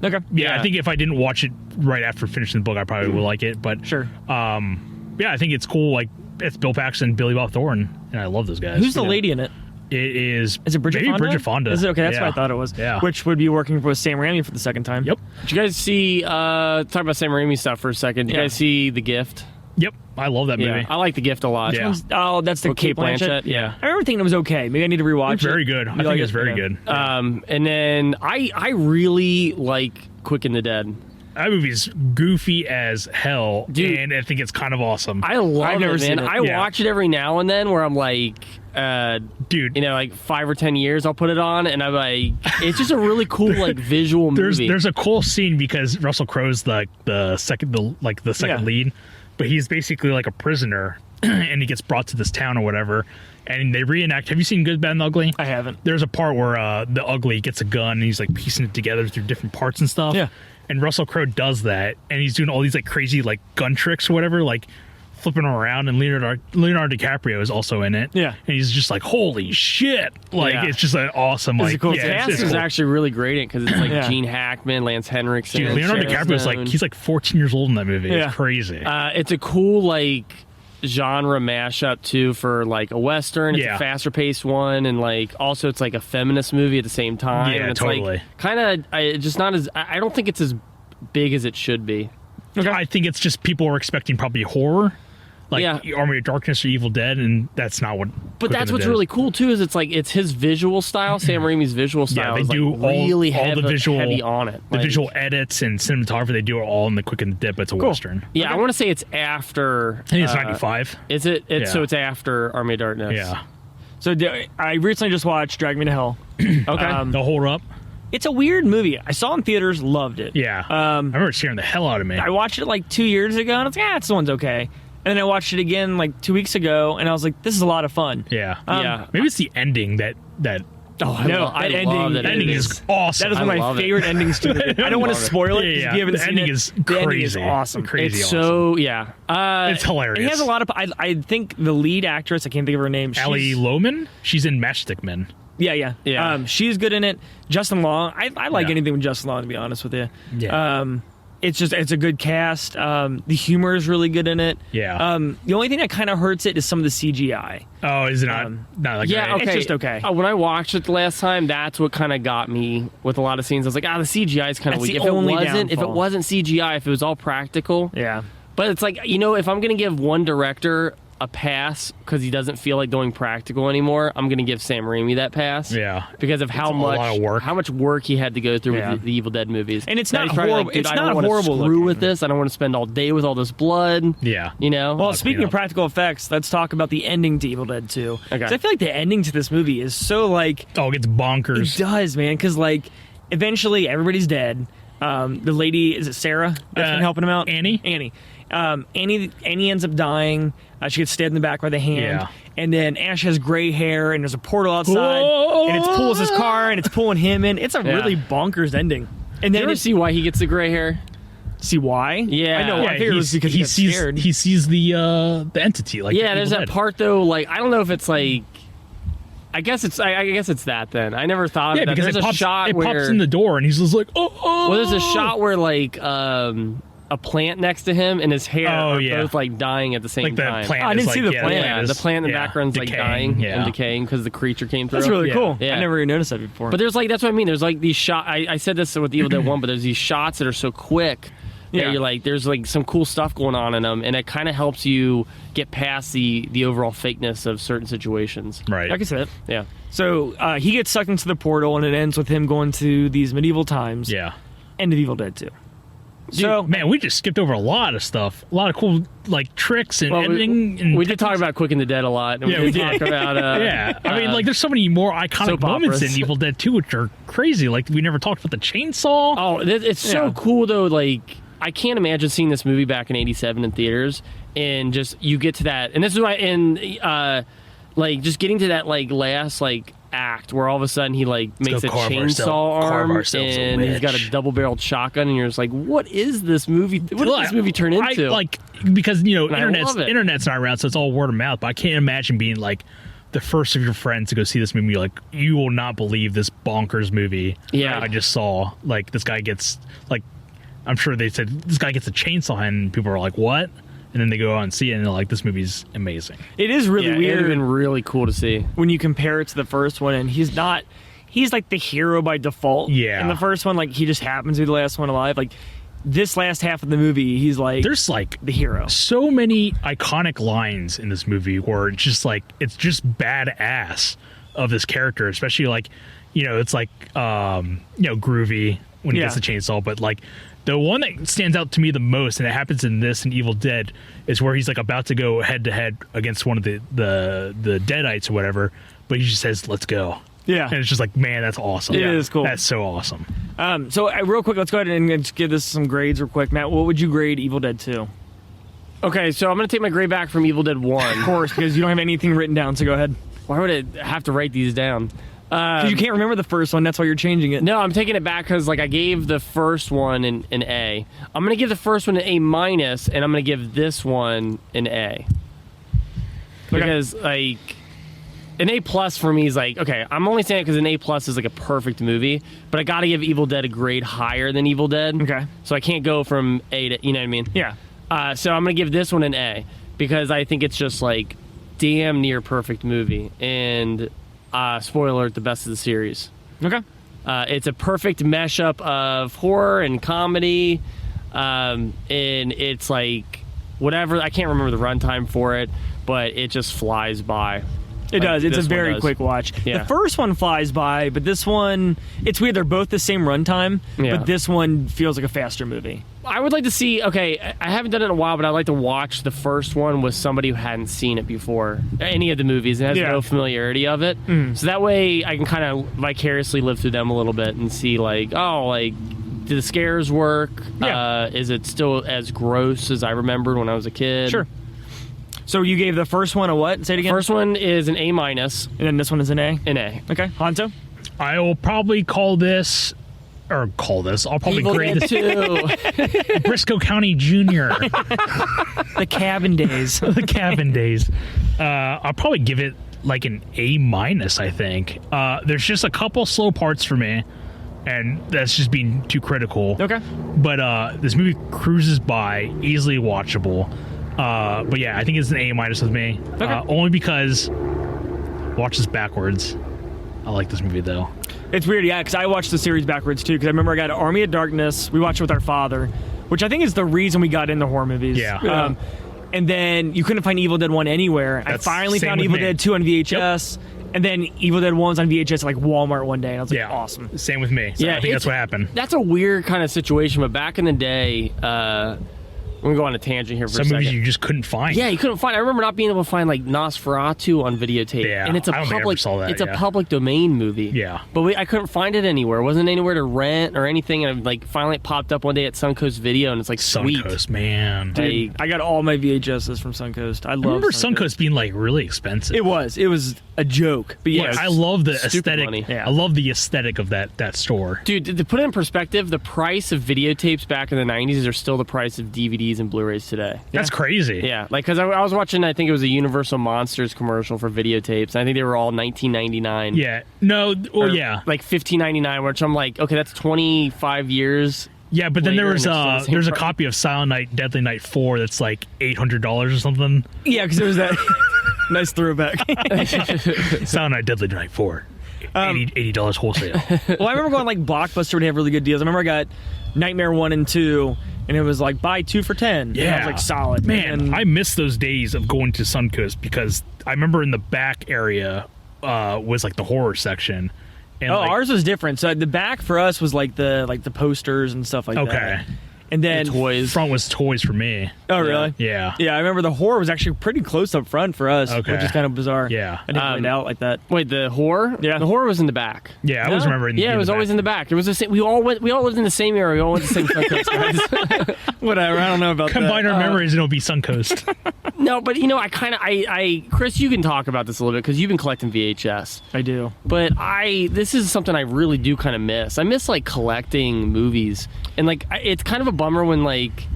Okay. Yeah, I think if I didn't watch it right after finishing the book, I probably would like it. But Sure. I think it's cool. Like, it's Bill Paxton and Billy Bob Thornton, and I love those guys. Who's the lady in it? It is. Is it Bridget maybe Fonda? Bridget Fonda. Is it? Okay, that's Yeah. what I thought it was. Yeah. Which would be working with Sam Raimi for the second time. Yep. Did you guys see? Talk about Sam Raimi stuff for a second. Did you Yeah. guys see The Gift? Yep. I love that movie. Yeah, I like The Gift a lot. Yeah. Oh, that's the With Kate Blanchett. Yeah. I remember thinking it was okay. Maybe I need to rewatch It's very good. I think it's very good. And then I really like Quick and the Dead. That movie's goofy as hell, Dude. and I think it's kind of awesome. I love I've never it, seen man. it. I Yeah. watch it every now and then where I'm like, Dude, like 5 or 10 years, I'll put it on, and I'm like, it's just a really cool like visual movie. there's a cool scene because Russell Crowe's the second Yeah. lead, but he's basically like a prisoner, and he gets brought to this town or whatever, and they reenact. Have you seen Good, Bad, and Ugly? I haven't. There's a part where the Ugly gets a gun and he's like piecing it together through different parts and stuff. Yeah. And Russell Crowe does that, and he's doing all these like crazy like gun tricks or whatever, like flipping around. And Leonardo DiCaprio is also in it. Yeah. And he's just like, holy shit! Like Yeah. it's just an awesome. It's Like a cool yeah, cast. it's Cast is cool. actually really great in it because it's like Yeah. Gene Hackman, Lance Henriksen. Dude, Leonardo Sharon DiCaprio is Stone. like he's like 14 years old in that movie. Yeah. It's crazy. It's a cool like genre mashup too for like a western. It's Yeah. a faster paced one, and like also it's like a feminist movie at the same time. Yeah, and it's totally. like kind of just not as I don't think it's as big as it should be. I think it's just people are expecting probably horror, like Yeah. Army of Darkness or Evil Dead, and that's not what. But Quick and that's the what's Dead really is. cool too is it's like it's his visual style. Sam Raimi's visual style they is do like really all the visual heavy on it. The Like, visual edits and cinematography, they do it all in the Quick and the Dead, but it's a western. Yeah, I want to say it's after. I think it's 95. Is it? Yeah. So it's after Army of Darkness. Yeah. So I recently just watched Drag Me to Hell. Okay. The hold up. It's a weird movie. I saw it in theaters, loved it. Yeah. I remember it scaring the hell out of me. I watched it like 2 years ago, and I was like, this one's okay. And then I watched it again like 2 weeks ago, and I was like, this is a lot of fun. Yeah. Yeah. Maybe it's the ending that Oh, I No, love, I that love ending- that the ending is awesome. That is one of I my love it. favorite endings to the movie. I don't want to love it. spoil it Yeah, because yeah. if you haven't The seen ending it. is The ending is crazy. awesome. Crazy It's awesome. so yeah. It's hilarious. It has a lot of. I think the lead actress, I can't think of her name. Ali she's- Lohman. She's in Matchstick Men. Yeah. Yeah. She's good in it. Justin Long. I like Yeah. anything with Justin Long, to be honest with you. Yeah. It's a good cast. The humor is really good in it. Yeah. The only thing that kind of hurts it is some of the CGI. Oh, is it not? Not like Yeah, great? okay. It's just okay. When I watched it the last time, that's what kind of got me with a lot of scenes. I was like, the CGI is kind of That's weak. the only If it downfall. wasn't CGI, if it was all practical, Yeah. but it's like if I'm gonna give one director a pass because he doesn't feel like doing practical anymore, I'm gonna give Sam Raimi that pass. Yeah. because of how It's a lot of work. how much work he had to go through Yeah. with the Evil Dead movies. And it's That not he's probably horrible- Like, Dude, it's I not don't wanna horrible Screw looking. with this. I don't want to spend all day with all this blood. Yeah. You know. Well, I'll speaking clean of up. practical effects, let's talk about the ending to Evil Dead 2. Okay. 'Cause I feel like the ending to this movie is so like Oh, it gets bonkers. it does, man. Because like eventually everybody's dead. The lady, is it Sarah that's been helping him out? Annie? Annie ends up dying. She gets stabbed in the back by the hand. Yeah. And then Ash has gray hair, and there's a portal outside, Whoa! and it pulls his car, and it's pulling him in. It's a Yeah. really bonkers ending. And Did then you ever see why he gets the gray hair? see why? Yeah. I know. I figured it was because he got sees scared. he sees the entity. Like Yeah, the there's Evil that Dead. part though. Like I don't know if it's like. I guess it's that then. I never thought Yeah, of that. because There's it a pops. shot It where pops in the door, and he's just like, oh. well, there's a shot where like a plant next to him and his hair Oh, are yeah. both like dying at the same Like the time. plant. Oh, I didn't is see like, the yeah, plant. Yeah, is- the plant in the yeah, background's like decaying, dying yeah. and decaying because the creature came through. That's really Yeah. cool. Yeah. I never even noticed that before. But there's like that's what I mean. There's like these shots. I said this with Evil Dead 1, but there's these shots that are so quick. Yeah. Yeah, you're like there's like some cool stuff going on in them, and it kind of helps you get past the overall fakeness of certain situations. Right. like I said, Yeah. so he gets sucked into the portal, and it ends with him going to these medieval times. Yeah. End of Evil Dead 2. So Man, we just skipped over a lot of stuff. A lot of cool like tricks and Well, editing. and we did talk about Quick and the Dead a lot. And Yeah, we we did did. talk about Yeah, I mean, like, there's so many more iconic soap moments operas. in Evil Dead 2, which are crazy. Like, we never talked about the chainsaw. Oh, it's so Yeah. cool though. Like I can't imagine seeing this movie back in '87 in theaters, and just you get to that, and this is why, like just getting to that like last like act where all of a sudden he like makes go a carve chainsaw carve arm ourselves a and he's got a witch. double-barreled shotgun, and you're just like, what is this movie? What did this movie turn into? Like, because, you know, And I love it. internet's not around, so it's all word of mouth, but I can't imagine being, like, the first of your friends to go see this movie. Like, you will not believe this bonkers movie Yeah. I just saw. Like, this guy gets, like, I'm sure they said, this guy gets a chainsaw, and people are like, what? and then they go out and see it, and they're like, "This movie's amazing." It is really It would have weird been really cool to see. when you compare it to the first one, and he's like the hero by default. Yeah. In the first one, like he just happens to be the last one alive. Like this last half of the movie, he's like There's like the hero. so many iconic lines in this movie where it's just badass of this character, especially like, it's like groovy when he gets the chainsaw, but like the one that stands out to me the most, and it happens in this and Evil Dead, is where he's like about to go head to head against one of the Deadites or whatever, but he just says, "Let's go." Yeah. And it's just like, man, that's awesome. It is cool. That's so awesome. So real quick, let's go ahead and just give this some grades real quick. Matt, what would you grade Evil Dead 2? Okay, so I'm going to take my grade back from Evil Dead 1. Of course, because you don't have anything written down, so go ahead. Why would I have to write these down? Because you can't remember the first one, that's why you're changing it. No, I'm taking it back because I gave the first one an A. I'm going to give the first one an A-, and I'm going to give this one an A. Because, an A+ for me is like, okay, I'm only saying it because an A+ is like a perfect movie, but I got to give Evil Dead a grade higher than Evil Dead. Okay. So I can't go from A to, you know what I mean? Yeah. So I'm going to give this one an A because I think it's just like damn near perfect movie. And spoiler alert, the best of the series. Okay. It's a perfect mashup of horror and comedy. And it's like whatever, I can't remember the runtime for it, but it just flies by. It does. It's a this one very does. quick watch. Yeah. The first one flies by, but this one, it's weird. They're both the same runtime, Yeah. but this one feels like a faster movie. I would like to see, okay, I haven't done it in a while, but I'd like to watch the first one with somebody who hadn't seen it before, any of the movies, and has no familiarity of it. So that way I can kind of vicariously live through them a little bit and see like, do the scares work? Yeah. Is it still as gross as I remembered when I was a kid? Sure. So you gave the first one a what? Say it again. First one is an A-, and then this one is an A? an A. Okay. Hanzo? I will probably I'll probably Evil grade Dead this 2. Briscoe County Jr. The cabin days. The cabin days. I'll probably give it like an A-, I think. There's just a couple slow parts for me, and that's just being too critical. Okay. But this movie cruises by, easily watchable. But yeah, I think it's an A- with me. Okay. Only because watch this backwards. I like this movie though. It's weird, yeah, because I watched the series backwards too, because I remember I got Army of Darkness. We watched it with our father, which I think is the reason we got into horror movies. Yeah. And then you couldn't find Evil Dead 1 anywhere. That's I finally same found with Evil me. Dead 2 on VHS. And then Evil Dead 1's on VHS at like Walmart one day. And I was like, Yeah. awesome. Same with me. So Yeah, I think that's what happened. That's a weird kind of situation, but back in the day, I'm going to go on a tangent here for Some a second. movies you just couldn't find. Yeah, you couldn't find. I remember not being able to find like Nosferatu on videotape, Yeah, and it's a I don't think I ever public. saw that, it's a yeah. public domain movie. Yeah. but I couldn't find it anywhere. It wasn't anywhere to rent or anything. And like finally it popped up one day at Suncoast Video, and it's like sweet. Suncoast, man. Dude, I got all my VHSs from Suncoast. I love I remember Suncoast being like really expensive. It was a joke. But yeah, I love the stupid aesthetic. money. Yeah. I love the aesthetic of that store. Dude, to put it in perspective, the price of videotapes back in the 90s are still the price of DVDs and Blu-rays today. That's crazy. Yeah, like because I was watching, I think it was a Universal Monsters commercial for videotapes. And I think they were all $19.99. Yeah. No. Well, Or, yeah. like $15.99, which I'm like, okay, that's 25 years. Yeah, but then later, there was and it's still the same there's a price. copy of Silent Night, Deadly Night 4 that's like $800 or something. yeah, because there was that nice throwback. Silent Night, Deadly Night 4, $80 wholesale. Well, I remember going like Blockbuster would have really good deals. I remember I got Nightmare 1 and 2, and it was like buy 2 for $10. Yeah, and I was like solid. Man, And I miss those days of going to Suncoast because I remember in the back area was like the horror section. And oh, like, ours was different. So the back for us was like the posters and stuff like that. okay. And then Toys. Front was toys for me. Oh, really? Yeah. Yeah, I remember the horror was actually pretty close up front for us, Okay. which is kind of bizarre. Yeah. I didn't find out like that. Wait, the horror? Yeah. The horror was in the back. Yeah, I always remember in Yeah, it was the always back. in the back. It was the same. We all lived in the same area. We all went to the same Suncoast, guys. Whatever, I don't know about Combine that. our memories and it'll be Suncoast. No, but I Chris, you can talk about this a little bit because you've been collecting VHS. I do. But this is something I really do kind of miss. I miss like collecting movies, and like it's kind of a bummer when like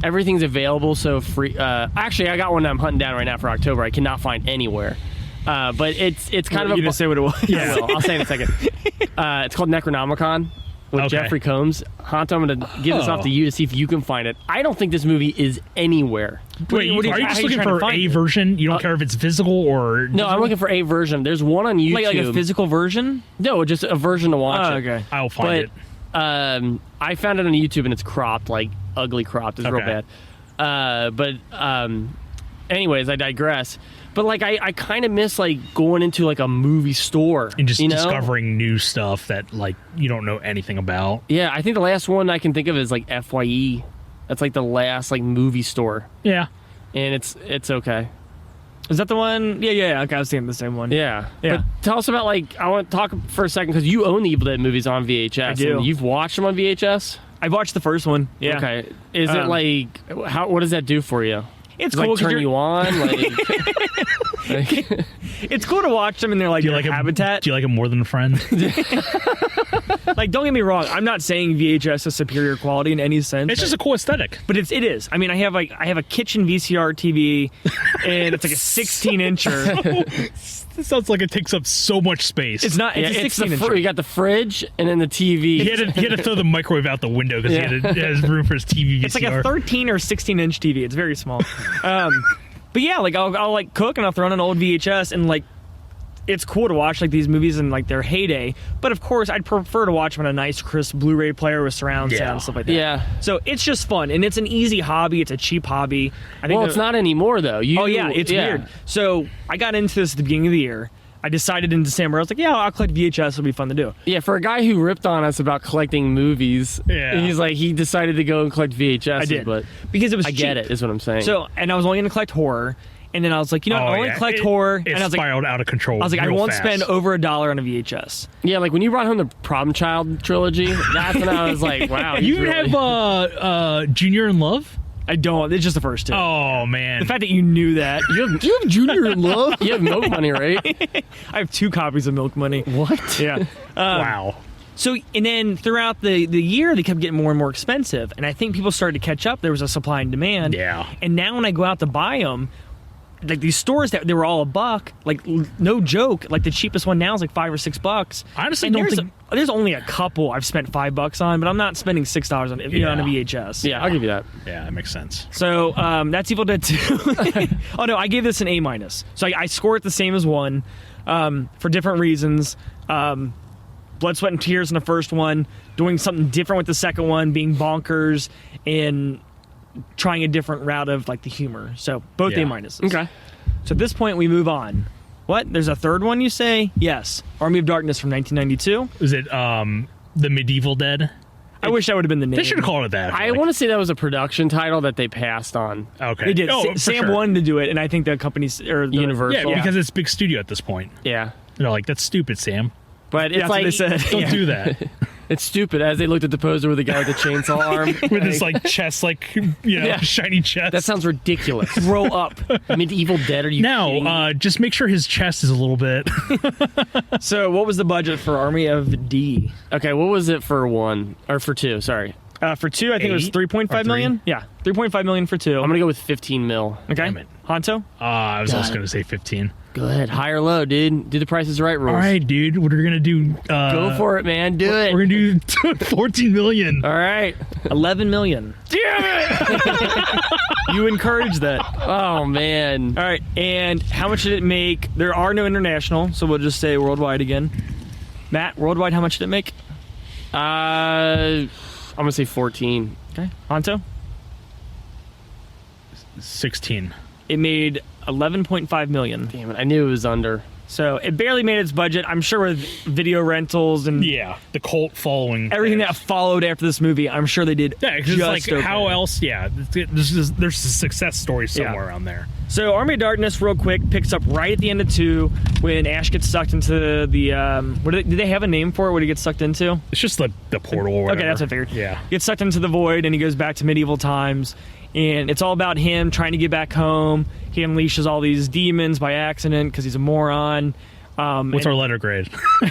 everything's available so free. Actually, I got one that I'm hunting down right now for October. I cannot find anywhere. But it's kind of You didn't say what it was. Yeah, I will. I'll say it in a second. It's called Necronomicon. with Okay. Jeffrey Combs. Honto, I'm going to give this off to you to see if you can find it. I don't think this movie is anywhere. Wait, what are you how just you looking trying to for find a it? version? You don't care if it's physical or No, I'm looking for a version. There's one on YouTube. Like a physical version? No, just a version to watch Oh, it. okay. I'll find But it. I found it on YouTube and it's cropped, like ugly cropped. It's real Okay. bad. Anyways, I digress. But like, I kind of miss like going into like a movie store And just you know? discovering new stuff that like you don't know anything about. Yeah, I think the last one I can think of is like FYE. That's like the last like movie store, Yeah. and it's okay. Is that the one? Yeah. Okay, I was thinking the same one. Yeah. Yeah. But tell us about like I want to talk for a second because you own the Evil Dead movies on VHS. I do. And you've watched them on VHS. I watched the first one. Yeah. Okay. Is it like how? What does that do for you? It's Does it, cool like 'cause turn you're- you on. Like, It's cool to watch them in their like Do you their like habitat. Do you like it more than a friend? Like, don't get me wrong. I'm not saying VHS is superior quality in any sense. It's just a cool aesthetic. But it is. I mean, I have a kitchen VCR TV, and it's like a 16-incher. This sounds like it takes up so much space. It's not. It's yeah, a it's the 16-incher. you got the fridge and then the TV. He had to throw the microwave out the window because Yeah. he has room for his TV VCR. It's like a 13 or 16-inch TV. It's very small. But yeah, like I'll like cook and I'll throw on an old VHS and like it's cool to watch like these movies in like their heyday. But of course, I'd prefer to watch them on a nice, crisp Blu-ray player with surround sound and stuff like that. Yeah. So it's just fun and it's an easy hobby. It's a cheap hobby. I think Well, it's not anymore though. Oh yeah, it's weird. So I got into this at the beginning of the year. I decided in December, I was like, yeah, I'll collect VHS. It'll be fun to do. Yeah, for a guy who ripped on us about collecting movies, Yeah. he decided to go and collect VHS. I did. But Because it was I cheap. get it, is what I'm saying. So, and I was only going to collect horror. And then I was like, you know, I only collect horror. It And I was like, spiraled out of control. I real won't fast. spend over $1 on a VHS. yeah, like when you brought home the Problem Child trilogy, that's when I was like, wow. You he's really- have Junior in Love? I don't. It's just the first two. Oh man. The fact that you knew that. You have Junior in Love? You have Milk Money, right? I have 2 copies of Milk Money. What? Yeah. Wow. So, and then throughout the year, they kept getting more and more expensive. And I think people started to catch up. There was a supply and demand. Yeah. And now when I go out to buy them, like these stores that they were all $1, like no joke, like the cheapest one now is like $5 or $6. I honestly And don't there's think. there's only a couple I've spent $5 on, but I'm not spending $6 on on a VHS. Yeah, I'll give you that. Yeah, that makes sense. So that's Evil Dead 2. Oh no, I gave this an A-. So I score it the same as 1 for different reasons. Blood, Sweat, and Tears in the first one, doing something different with the second one, being bonkers, and trying a different route of like the humor. So both Yeah. A-. Okay. So at this point, we move on. What? There's a third one, you say? Yes. Army of Darkness from 1992. Is it the Medieval Dead? I wish that would have been the name. They should have called it that. I want to say that was a production title that they passed on. Okay. They did. Oh, for Sam sure. wanted to do it, and I think the company's or the, Universal. Yeah, because it's big studio at this point. Yeah. They're like, that's stupid, Sam. But it's That's like what they said. Don't do that. it's stupid as they looked at the poster with the guy with the chainsaw arm. With his like chest, like Yeah. shiny chest. That sounds ridiculous. Grow up. Medieval Dead? Are you kidding me? Now, just make sure his chest is a little bit. So what was the budget for Army of D? Okay, what was it for 1 or for 2? Sorry, For 2, I think it was 8 or 3.5 million. Yeah, 3.5 million for 2. I'm gonna go with 15 mil. Okay. Damn it. Honto? I was also going to say 15. Good, high or low, dude. Do the Price is Right rules. All right, dude. What are we going to do? Go for it, man. Do it. We're going to do 14 million. All right. 11 million. Damn it! You encouraged that. Oh man. All right, and how much did it make? There are no international, so we'll just say worldwide again. Matt, worldwide, how much did it make? I'm gonna say 14. Okay. Honto? 16. It made 11.5 million. Damn it! I knew it was under. So it barely made its budget. I'm sure with video rentals and Yeah, the cult following. everything that followed after this movie, I'm sure they did. Yeah, because it's like, okay. how else? Yeah, there's a success story somewhere around there. So Army of Darkness, real quick, picks up right at the end of 2 when Ash gets sucked into the. Did they have a name for it? What he gets sucked into? It's just the portal or whatever. Okay, that's what I figured. Yeah. He gets sucked into the void and he goes back to medieval times. And it's all about him trying to get back home. He unleashes all these demons by accident because he's a moron. What's our letter grade? So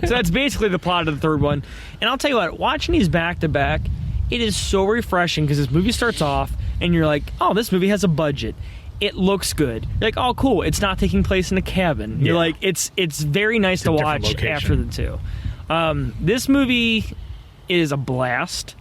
that's basically the plot of the third one. And I'll tell you what, watching these back to back, it is so refreshing because this movie starts off and you're like, oh, this movie has a budget. It looks good. You're like, oh, cool. It's not taking place in a cabin. You're Yeah. like, it's very nice to a different watch location. after the 2. This movie is a blast.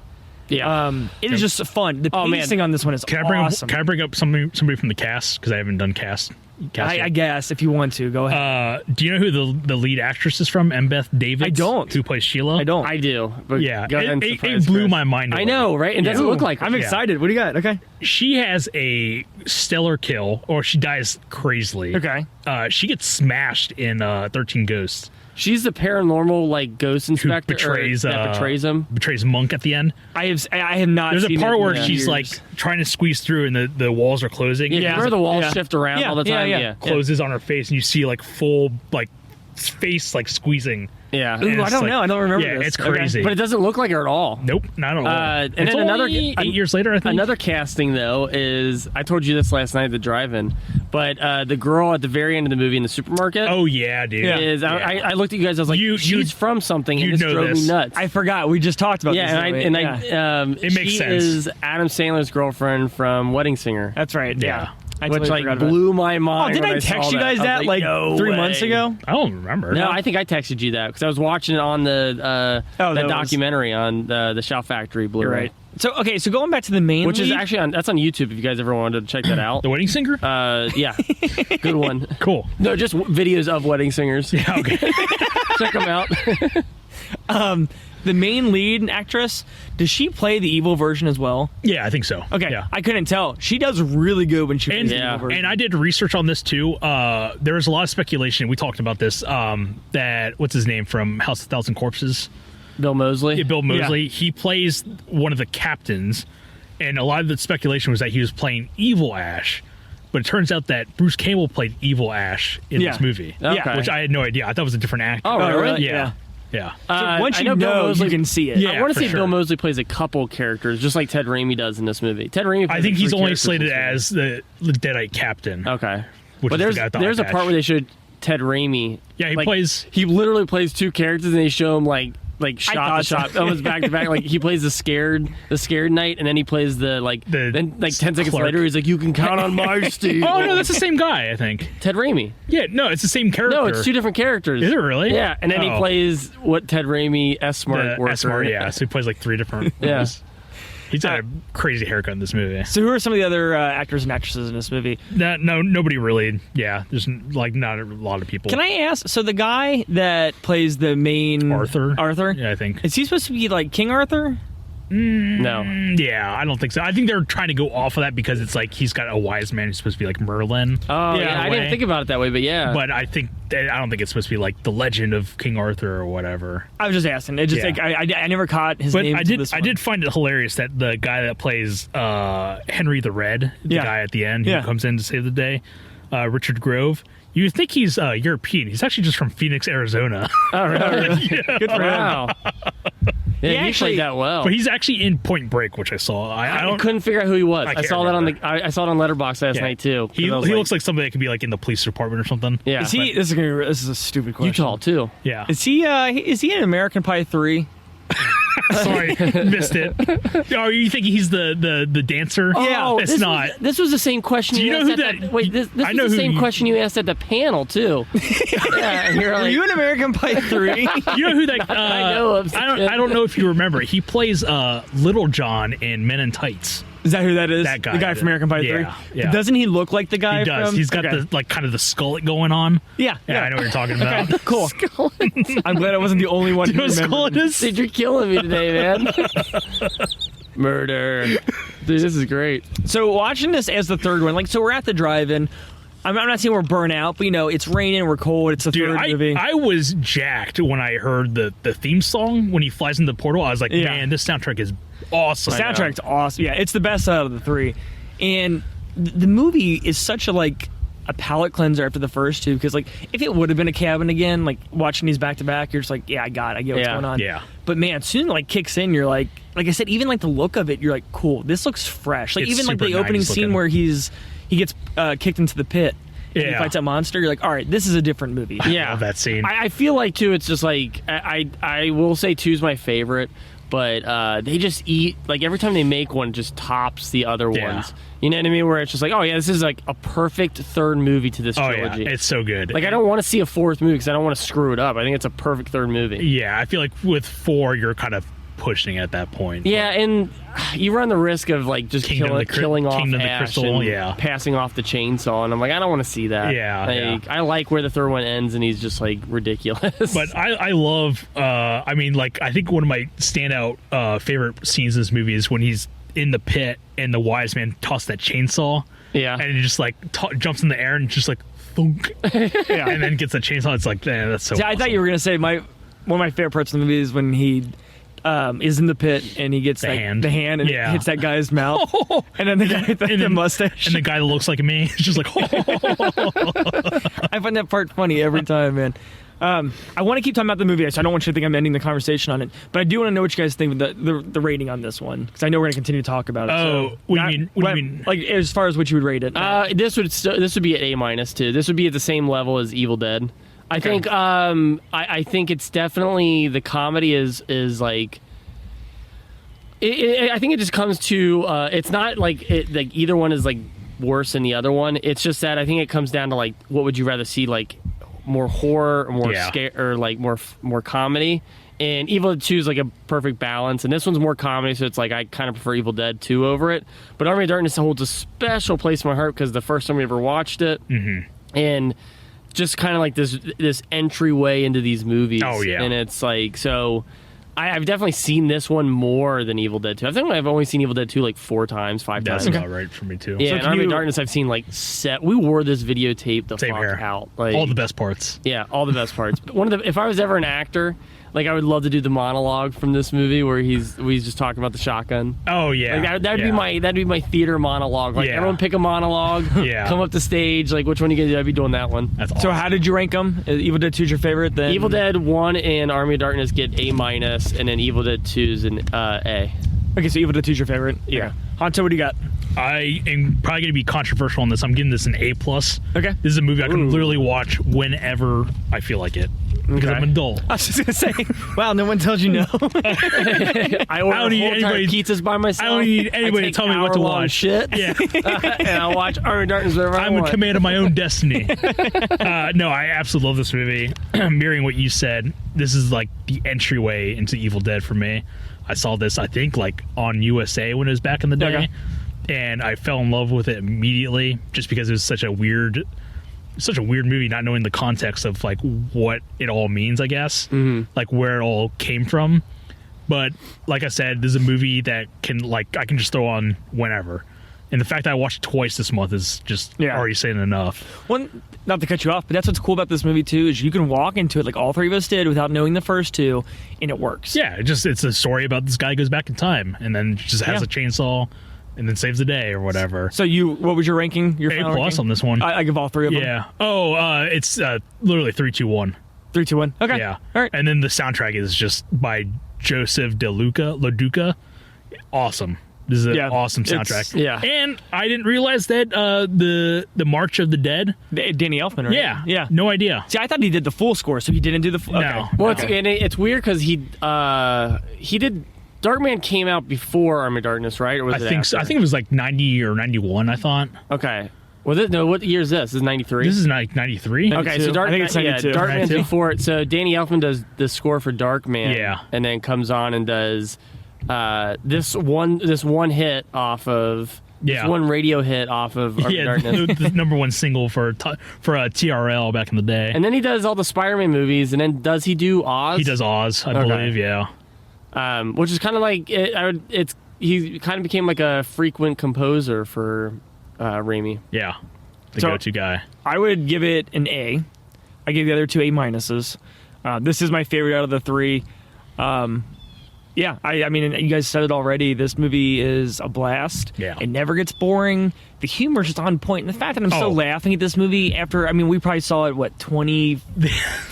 Yeah. It is just fun. The pacing on this one is awesome. Can I bring up somebody from the cast, because I haven't done cast I guess if you want to, go ahead. Do you know who the lead actress is from? Embeth Davidtz? I don't. Who plays Sheila? I don't. I do. But Yeah, go ahead and it surprise blew Chris. my mind. I know, right? It doesn't look like her. I'm excited. What do you got? Okay. She has a stellar kill, or she dies crazily. Okay. She gets smashed in 13 Ghosts. She's the paranormal like ghost inspector Betrays that betrays him. Betrays Monk at the end. I have not. There's a seen part it where in she's years. like trying to squeeze through, and the walls are closing. Yeah, remember the walls shift around all the time? yeah. Closes on her face, and you see like full like face like squeezing. Yeah. Ooh, I don't know. I don't remember Yeah, this. it's crazy. But it doesn't look like her at all. Nope, not at all. And It's then another only 8 years later, I think. Another casting though is I told you this last night at the drive-in, but the girl at the very end of the movie in the supermarket. Oh yeah, dude. Is I looked at you guys. I was like, she's from something, and this drove me nuts. I forgot. We just talked about this. It makes she sense. is Adam Sandler's girlfriend from Wedding Singer. That's right. Yeah. I Which totally like forgot about it. blew my mind. Oh, did when I saw text you guys I was that like no 3 way. months ago? I don't remember. No, I think I texted you that because I was watching it on the that documentary on the Shout Factory Blu-ray. You're right. So going back to the main Which is lead, actually that's on YouTube if you guys ever wanted to check that out. The Wedding Singer. Yeah, good one. Cool. No, just videos of wedding singers. Yeah. Okay. Check them out. the main lead actress, does she play the evil version as well? Yeah, I think so. Okay, Yeah. I couldn't tell. She does really good when she plays the evil version. And I did research on this too. There was a lot of speculation. We talked about this. That what's his name from House of Thousand Corpses? Bill Moseley. Yeah, Bill Moseley. He plays one of the captains, and a lot of the speculation was that he was playing Evil Ash. But it turns out that Bruce Campbell played Evil Ash in this movie, Okay. which I had no idea. I thought it was a different actor. Oh, really? Yeah. Yeah. So once I you know Bill know, Moseley- you can see it. Yeah. I want to for see if Bill sure. Moseley plays a couple characters, just like Ted Raimi does in this movie. Ted Raimi. Plays I think like he's 3 only characters slated in this movie. as the Deadite captain. Okay. Which But is the guy with the there's eye a part patch. where they showed Ted Raimi. Yeah, he like, plays. He literally plays 2 characters, and they show him like shot to thought so. shot, almost back to back. Like he plays the scared knight, and then he plays then 10 seconds clerk. later he's like, "You can count on my steel." Oh no, that's the same guy. I think. Ted Raimi. Yeah, no, it's the same character. No, it's 2 different characters. Is it really? Yeah, and then he Oh. plays what Ted Raimi S-Smart The worker. S-Smart, yeah. So he plays like 3 different. Yeah. roles. He's got a crazy haircut in this movie. So who are some of the other actors and actresses in this movie? No, nobody really. Yeah, there's like not a lot of people. Can I ask? So the guy that plays the main Arthur? Arthur, Yeah, I think. is he supposed to be like King Arthur? No. Yeah, I don't think so. I think they're trying to go off of that because it's like he's got a wise man who's supposed to be like Merlin. Oh, Yeah, yeah. I way. didn't think about it that way, but yeah. But I don't think it's supposed to be like the legend of King Arthur or whatever. I was just asking. It just Yeah. like I never caught his But name. I till did this I one. did find it hilarious that the guy that plays Henry the Red, the Yeah. guy at the end who Yeah. comes in to save the day, Richard Grove. You would think he's European. He's actually just from Phoenix, Arizona. Oh, really? Yeah. Good for him. Wow. Yeah, he actually- played that well. But he's actually in Point Break, which I saw. I I don't. couldn't figure out who he was. I I can't saw that on remember. I saw it on Letterboxd last Yeah. night too. He looks like somebody that could be like in the police department or something. yeah. Is he? This is a stupid question. Utah too. Yeah. Is he? Is he in American Pie 3? Sorry, missed it. Oh, you think he's the dancer? Yeah. Oh, it's this not. this was the same question Do you you know asked who at that- wait, this I know was the who same you- question you asked at the panel too. Yeah, and you're Are like, you in American Pie 3? You know who that? I know him. I don't know if you remember. He plays Little John in Men in Tights. Is that who that is? That guy. The guy from American Pie 3? Yeah, yeah. Doesn't he look like the guy He does. from... He's got Okay. the like kind of the skullet going on. Yeah. Yeah, I know what you're talking about. Okay, cool. I'm glad I wasn't the only one You know who what remembered. skullet is? dude, you're killing me today, man. Murder. Dude, this is great. So watching this as the third one, like, so we're at the drive-in. I'm not saying we're burnt out, but, you know, it's raining, we're cold, it's the Dude, third movie. I was jacked when I heard the theme song when he flies into the portal. I was like, Yeah. man, this soundtrack is awesome. The soundtrack's awesome. Yeah, it's the best out of the 3. And the movie is such a palate cleanser after the first 2, because, like, if it would have been a cabin again, like, watching these back-to-back, you're just like, yeah, I get what's Yeah. going on. Yeah. But, man, as soon as it, kicks in, you're like I said, even, the look of it, you're like, cool, this looks fresh. Like, It's even, super the opening 90s scene looking. where he gets kicked into the pit and he Yeah. fights that monster, you're like, all right, this is a different movie. Yeah. love that scene. I feel like too. It's just like I will say 2's my favorite, but they just eat, like, every time they make one, it just tops the other Yeah. ones. You know what I mean? Where it's just like, oh yeah, this is like a perfect third movie to this Oh trilogy. yeah, it's so good. Like, I don't want to see a fourth movie because I don't want to screw it up. I think it's a perfect third movie. Yeah, I feel like with 4, you're kind of pushing it at that point. Yeah, and you run the risk of like just killing off Kingdom the Ash Crystal, and yeah. passing off the chainsaw, and I'm like, I don't want to see that. Yeah, like, yeah. I like where the third one ends, and he's just like ridiculous. But I love, I mean, like, I think one of my standout favorite scenes in this movie is when he's in the pit and the wise man tosses that chainsaw. Yeah. And he just like jumps in the air and just like thunk. Yeah. And then gets the chainsaw. It's like, man, that's so See, I thought you were gonna say one of my favorite parts of the movie is when he is in the pit and he gets the hand and it hits that guy's mouth, and then the guy with the mustache and the guy that looks like me is just like, I find that part funny every time, man. I want to keep talking about the movie, so I don't want you to think I'm ending the conversation on it. But I do want to know what you guys think of the rating on this one, because I know we're going to continue to talk about it. Oh, so what do you mean? Like, as far as what you would rate it? This would be at A- too. This would be at the same level as Evil Dead. I think I think it's definitely, the comedy is like, I think it just comes to it's not like either one is like worse than the other one. It's just that I think it comes down to like, what would you rather see, like more horror or more scare, or like more comedy. And Evil Dead 2 is like a perfect balance, and this one's more comedy, so it's like I kind of prefer Evil Dead 2 over it. But Army of Darkness holds a special place in my heart because the first time we ever watched it, and just kind of like this entryway into these movies. Oh yeah, and it's like, so I've definitely seen this one more than Evil Dead 2. I think I've only seen Evil Dead 2 like 4 times, 5 That's times. about right for me too. Yeah, So and Army of Darkness I've seen like we wore this videotape the Same fuck here. out. Like, all the best parts. Yeah, all the best parts. But if I was ever an actor, like, I would love to do the monologue from this movie where he's just talking about the shotgun. Oh yeah, Like, that'd be my theater monologue. Like, everyone pick a monologue, come up to stage. Like, which one are you gonna do? I'd be doing that one. That's awesome. So how did you rank them? Evil Dead 2 is your favorite? Then Evil Dead 1 and Army of Darkness get A-, and then Evil Dead 2 is an A. Okay, so Evil Dead 2 is your favorite. Yeah. Okay. Hanto, what do you got? I am probably going to be controversial on this. I'm giving this an A+. Okay. This is a movie I can literally watch whenever I feel like it. Because I'm an adult. I was just gonna say, wow, no one tells you no. I order don't need whole entire anybody- pizzas by myself. I don't need anybody to tell me what to hour-long watch. Shit. Yeah. And I'll watch Army of Darkness whenever I I'm in want. command of my own destiny. No, I absolutely love this movie. Mirroring what you said, this is like the entryway into Evil Dead for me. I saw this, I think, like on USA when it was back in the day. Okay. And I fell in love with it immediately just because it was such a weird movie, not knowing the context of like what it all means, I guess, like where it all came from. But like I said, this is a movie that I can just throw on whenever. And the fact that I watched it twice this month is just already saying enough. One, not to cut you off, but that's what's cool about this movie too, is you can walk into it like all three of us did without knowing the first two, and it works. Yeah, it's a story about this guy who goes back in time and then just has a chainsaw and then saves the day or whatever. So what was your ranking? Your A+ final ranking? on this one. I give all three of them. Yeah. Oh, it's literally 3, 2, 1. 3, 2, 1. Okay. Yeah. All right. And then the soundtrack is just by Joseph LaDuca. Awesome. This is an awesome soundtrack. Yeah. And I didn't realize that the March of the Dead. Danny Elfman, right? Yeah. Yeah. No idea. See, I thought he did the full score, so he didn't do the full. No. Okay. Well, it's weird because he did. Darkman came out before Army of Darkness, right? Or was I it think after? so. I think it was like 90 or 91, I thought. Okay. Was it? No. What year is this? This is 93. This is like 93. Okay, so 92. I think it's 92. Darkman's 92. before it. So Danny Elfman does the score for Darkman. Yeah. And then comes on and does this one hit off of. Yeah. This one radio hit off of Army of Yeah, Darkness. the number one single for TRL back in the day. And then he does all the Spider-Man movies, and then does he do Oz? He does Oz, I believe, yeah. Which is kind of like he kind of became like a frequent composer for Raimi. Yeah. The So- go-to guy. I would give it an A. I gave the other two A-minuses. This is my favorite out of the three. Yeah, I mean, you guys said it already. This movie is a blast. Yeah. It never gets boring. The humor's just on point. And the fact that I'm still laughing at this movie after, I mean, we probably saw it, 20,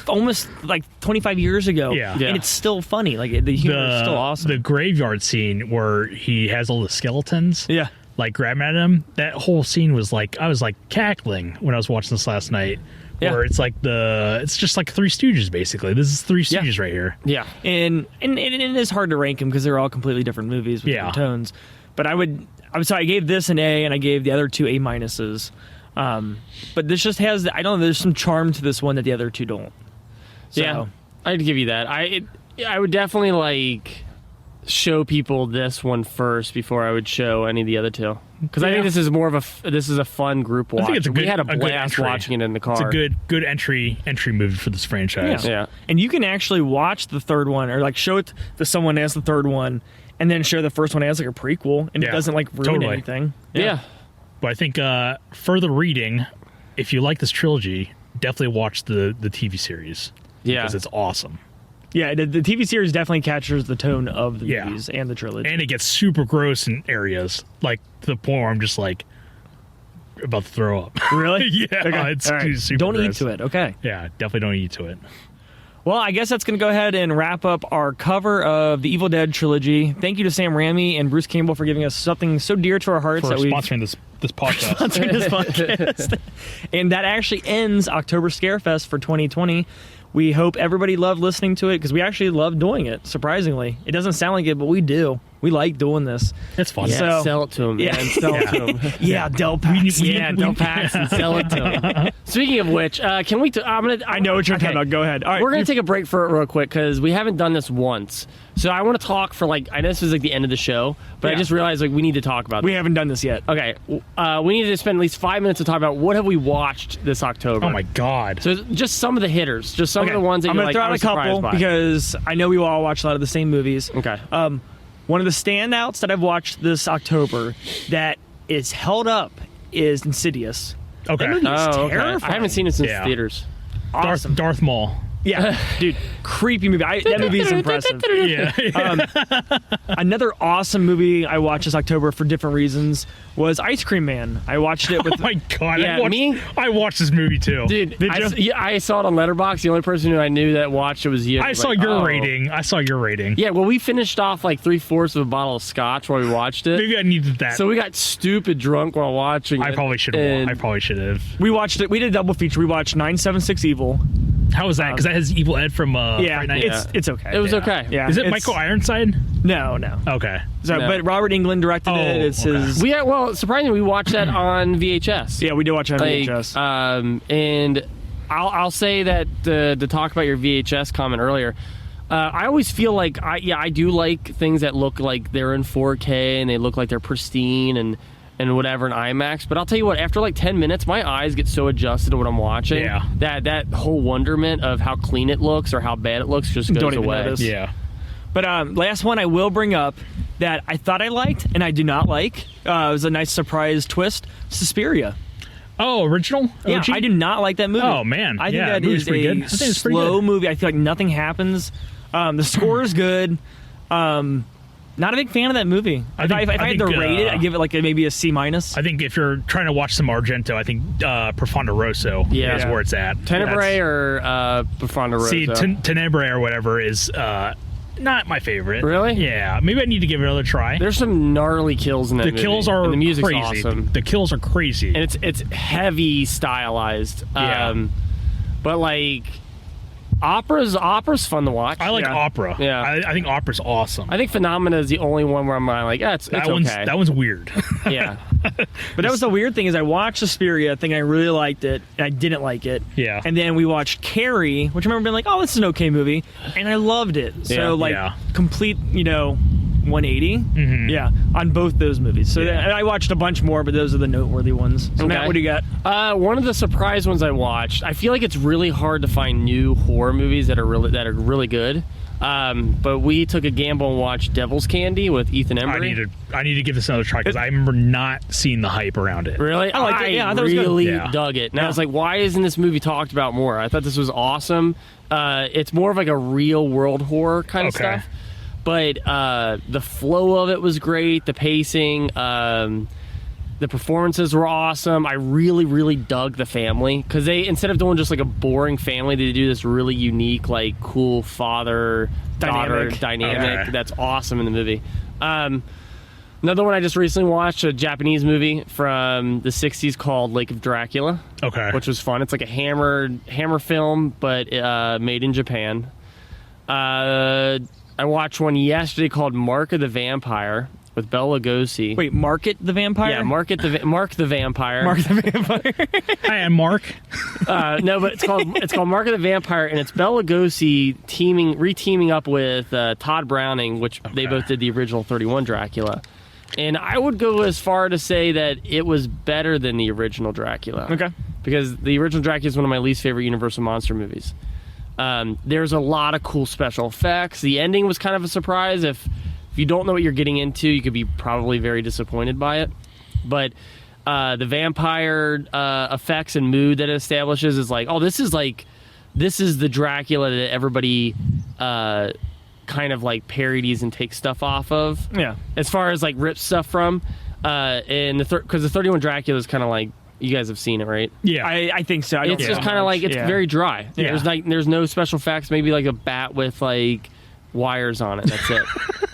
almost like 25 years ago. Yeah. And it's still funny. Like, the humor is still awesome. The graveyard scene where he has all the skeletons. Yeah. Like grabbing at him. That whole scene was like, I was like cackling when I was watching this last night. Yeah. Where it's like it's just like Three Stooges basically. This is Three Stooges right here. Yeah. And it is hard to rank them because they're all completely different movies with different tones. But I gave this an A, and I gave the other two A minuses. But this just has, I don't know, there's some charm to this one that the other two don't. So, yeah, I'd give you that. I would definitely like show people this one first before I would show any of the other two, because I think this is more of a fun group watch. I think it's we had a blast watching it in the car. It's a good entry movie for this franchise. Yeah. And you can actually watch the third one, or like show it to someone as the third one, and then show the first one as like a prequel, and it doesn't like ruin anything. Yeah. But I think further reading, if you like this trilogy, definitely watch the TV series. Yeah. Because it's awesome. Yeah, the TV series definitely captures the tone of the movies and the trilogy. And it gets super gross in areas, like to the point where I'm just like about to throw up. Really? Yeah, Okay. it's All right. super Don't gross. eat to it. Okay. Yeah, definitely don't eat to it. Well, I guess that's going to go ahead and wrap up our cover of the Evil Dead trilogy. Thank you to Sam Raimi and Bruce Campbell for giving us something so dear to our hearts For that we sponsoring this podcast. sponsoring this podcast. And that actually ends October Scarefest for 2020. We hope everybody loved listening to it, because we actually love doing it, surprisingly. It doesn't sound like it, but we do. We like doing this. It's fun. Yeah, So- sell it to him, man. Sell it to him. Yeah, Del Pax. Del Pax and sell it to him. Speaking of which, can we? I know what you're talking about. Go ahead. All right. We're gonna take a break for it real quick because we haven't done this once. So I want to talk for I know this is like the end of the show, but I just realized we need to talk about. We haven't done this yet. Okay, we need to spend at least 5 minutes to talk about what have we watched this October. Oh my god. So just some of the hitters, just some of the ones that I'm you're going to throw out a couple by. because I know we all watch a lot of the same movies. Okay. One of the standouts that I've watched this October that is held up is Insidious. Okay. That movie is Okay. terrifying. I haven't seen it since Yeah. theaters. Awesome. Darth Maul. Yeah, dude, creepy movie. That movie is impressive. Yeah. Another awesome movie I watched this October for different reasons was Ice Cream Man. I watched it with. Oh my god. Yeah, I watched this movie too. Dude, Did you? I saw it on Letterboxd. The only person who I knew that watched it was you. I saw your rating. I saw your rating. Yeah, well, we finished off like 3/4 of a bottle of scotch while we watched it. Maybe I needed that. So we got stupid drunk while watching it. I probably should and- have. We watched it. We did a double feature. We watched 976 Evil. How was that? Because that has Evil Ed from Yeah, Friday Night. it's okay. It was okay. Yeah, Is it it's- Michael Ironside? No. Okay. So, No. but Robert Englund directed it. Oh, It's okay. his. Well, surprisingly, we watched that on VHS. Yeah, we did watch it on Like, VHS. and I'll say that to talk about your VHS comment earlier. I always feel like I do like things that look like they're in 4K and they look like they're pristine and whatever in IMAX. But I'll tell you what, after like 10 minutes, my eyes get so adjusted to what I'm watching. Yeah. That whole wonderment of how clean it looks or how bad it looks just goes Don't even away. notice. Yeah. But last one I will bring up that I thought I liked and I do not like. It was a nice surprise twist. Suspiria. Oh, original? Yeah, OG? I did not like that movie. Oh, man. I think Yeah, that movie's is pretty a good. I think it's pretty slow good. movie. I feel like nothing happens. The score is good. Not a big fan of that movie. If I had to rate it, I'd give it like maybe a C minus. I think if you're trying to watch some Argento, I think Profondo Rosso is where it's at. Tenebrae or Profondo Rosso? See, Tenebrae or whatever is not my favorite. Really? Yeah. Maybe I need to give it another try. There's some gnarly kills in that The movie. kills are and the music's crazy. awesome. The kills are crazy. And it's heavy stylized. Yeah. But like opera's fun to watch. I like opera. Yeah. I think opera's awesome. I think Phenomena is the only one where I'm like, it's that okay. one's weird. Yeah. But that was the weird thing is I watched Suspiria, thinking I really liked it, and I didn't like it. Yeah. And then we watched Carrie, which I remember being like, oh, this is an okay movie, and I loved it. Yeah. So complete, 180. Yeah, on both those movies. So Yeah. I watched a bunch more, but those are the noteworthy ones. So Matt, Okay. what do you got? One of the surprise ones I watched. I feel like it's really hard to find new horror movies that are really good. But we took a gamble and watched Devil's Candy with Ethan Embry. I need to give this another try because I remember not seeing the hype around it. Really? I liked it. Yeah, I thought it was good. really Yeah. dug it. And I was like, why isn't this movie talked about more? I thought this was awesome. It's more of like a real world horror kind of Okay. stuff. But the flow of it was great. The pacing, the performances were awesome. I really, really dug the family because they, instead of doing just like a boring family, they do this really unique, like cool father-daughter dynamic Okay. that's awesome in the movie. Another one I just recently watched, a Japanese movie from the 60s called Lake of Dracula. Okay. Which was fun. It's like a hammer film, but made in Japan. I watched one yesterday called Mark of the Vampire with Bela Lugosi. Wait, Market the Vampire? Yeah, Mark the Vampire. Mark the Vampire. Hi, I'm Mark. No, but it's called Mark of the Vampire, and it's Bela Lugosi re-teaming up with Todd Browning, which they both did the original 31 Dracula. And I would go as far to say that it was better than the original Dracula. Okay. Because the original Dracula is one of my least favorite Universal monster movies. There's a lot of cool special effects. The ending was kind of a surprise. If you don't know what you're getting into, you could be probably very disappointed by it. But the vampire effects and mood that it establishes is like, oh, this is the Dracula that everybody kind of like parodies and takes stuff off of. Yeah. As far as like rips stuff from, and because the 31 Dracula is kind of like, you guys have seen it, right? Yeah. I think so. It's just kind of like, it's very dry. Yeah. There's no special effects, maybe like a bat with like wires on it, that's it.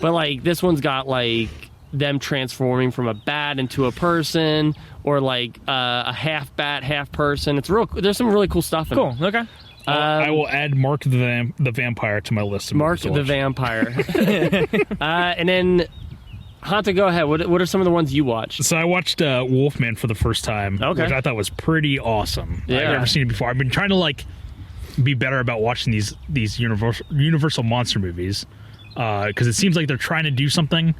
But like this one's got like them transforming from a bat into a person, or like a half bat, half person. There's some really cool stuff in it. Cool. Okay. I will add Mark the Vampire to my list of Mark movies to the watch. Vampire. And then Hanta, go ahead. What are some of the ones you watched? So I watched Wolfman for the first time, which I thought was pretty awesome. Yeah. I've never seen it before. I've been trying to like be better about watching these Universal monster movies because it seems like they're trying to do something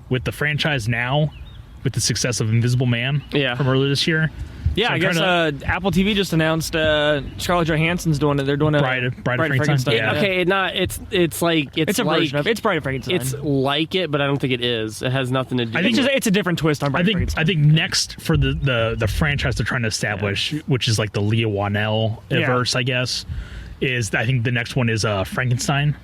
with the franchise now with the success of Invisible Man from earlier this year. Yeah, So I guess Apple TV just announced Scarlett Johansson's doing it. They're doing a Bride of Frankenstein. Yeah. Okay, it's It's a version of it. It's Bride of Frankenstein. It's like it, but I don't think it is. It has nothing to do. It's a different twist on Bride of Frankenstein. I think next for the franchise they're trying to establish, which is like the Leah Whannell verse, I guess, is I think the next one is Frankenstein.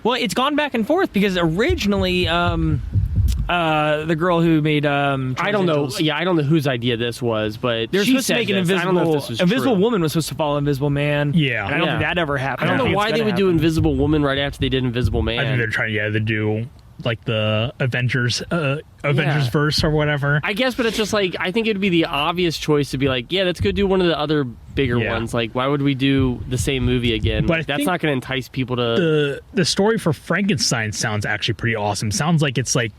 Well, it's gone back and forth because originally the girl who made I don't know. Yeah, I don't know whose idea this was, but they're she supposed to said make an this. I don't know if this was Invisible true. Woman was supposed to follow Invisible Man. Yeah. And I don't think that ever happened. I don't know why they would do Invisible Woman right after they did Invisible Man. I think they're trying to do like the Avengers verse or whatever. I guess, but it's just like, I think it'd be the obvious choice to be like, yeah, let's go do one of the other bigger ones. Like, why would we do the same movie again? But like, that's not going to entice people to... The story for Frankenstein sounds actually pretty awesome. Sounds like it's like,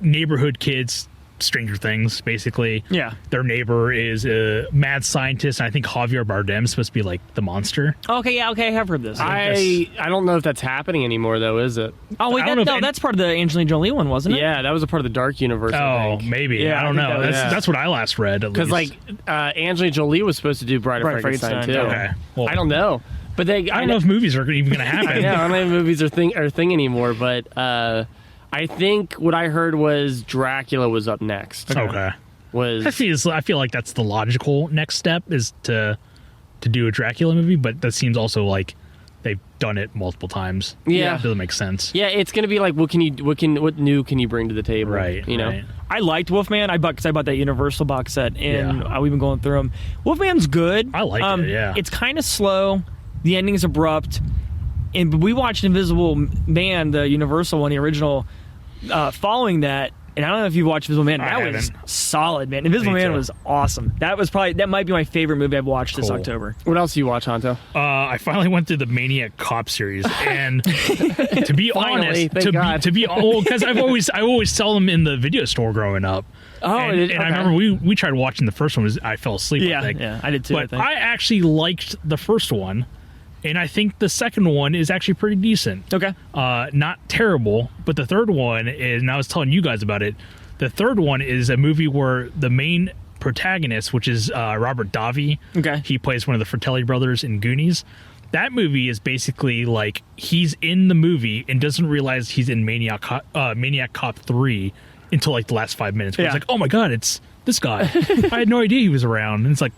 neighborhood kids, Stranger Things, basically. Yeah. Their neighbor is a mad scientist, and I think Javier Bardem's supposed to be like the monster. Okay, I have heard this. I don't know if that's happening anymore, though, is it? Oh, wait, that's part of the Angelina Jolie one, wasn't it? Yeah, that was a part of the Dark Universe, I think. Maybe. Yeah, I don't know. That's what I last read, at Because, least. Angelina Jolie was supposed to do Bride of Frankenstein, too. Okay. Well, I don't know. But I don't know if movies are even going to happen. I know. I don't know if movies are a thing anymore, but... I think what I heard was Dracula was up next. Okay. I feel like that's the logical next step is to do a Dracula movie, but that seems also like they've done it multiple times. Yeah. It doesn't make sense. Yeah, it's gonna be like, what new can you bring to the table? Right. You know. Right. I liked Wolfman. I bought that Universal box set, and we've been going through them. Wolfman's good. I like it. Yeah. It's kind of slow. The ending's abrupt. And we watched Invisible Man, the Universal one, the original, following that. And I don't know if you've watched Invisible Man. That was solid, man. Invisible Man was awesome. That might be my favorite movie I've watched this October. What else do you watch, Honto? I finally went through the Maniac Cop series, and to be honest, because I always saw them in the video store growing up. Oh, and I remember we tried watching the first one. I fell asleep. Yeah, I think. I did too. But I actually liked the first one. And I think the second one is actually pretty decent. Okay. Not terrible, but the third one is, and I was telling you guys about it, the third one is a movie where the main protagonist, which is Robert Davi, he plays one of the Fratelli brothers in Goonies. That movie is basically like he's in the movie and doesn't realize he's in Maniac Cop 3 until like the last 5 minutes. It's like, oh my God, it's this guy. I had no idea he was around. And it's like,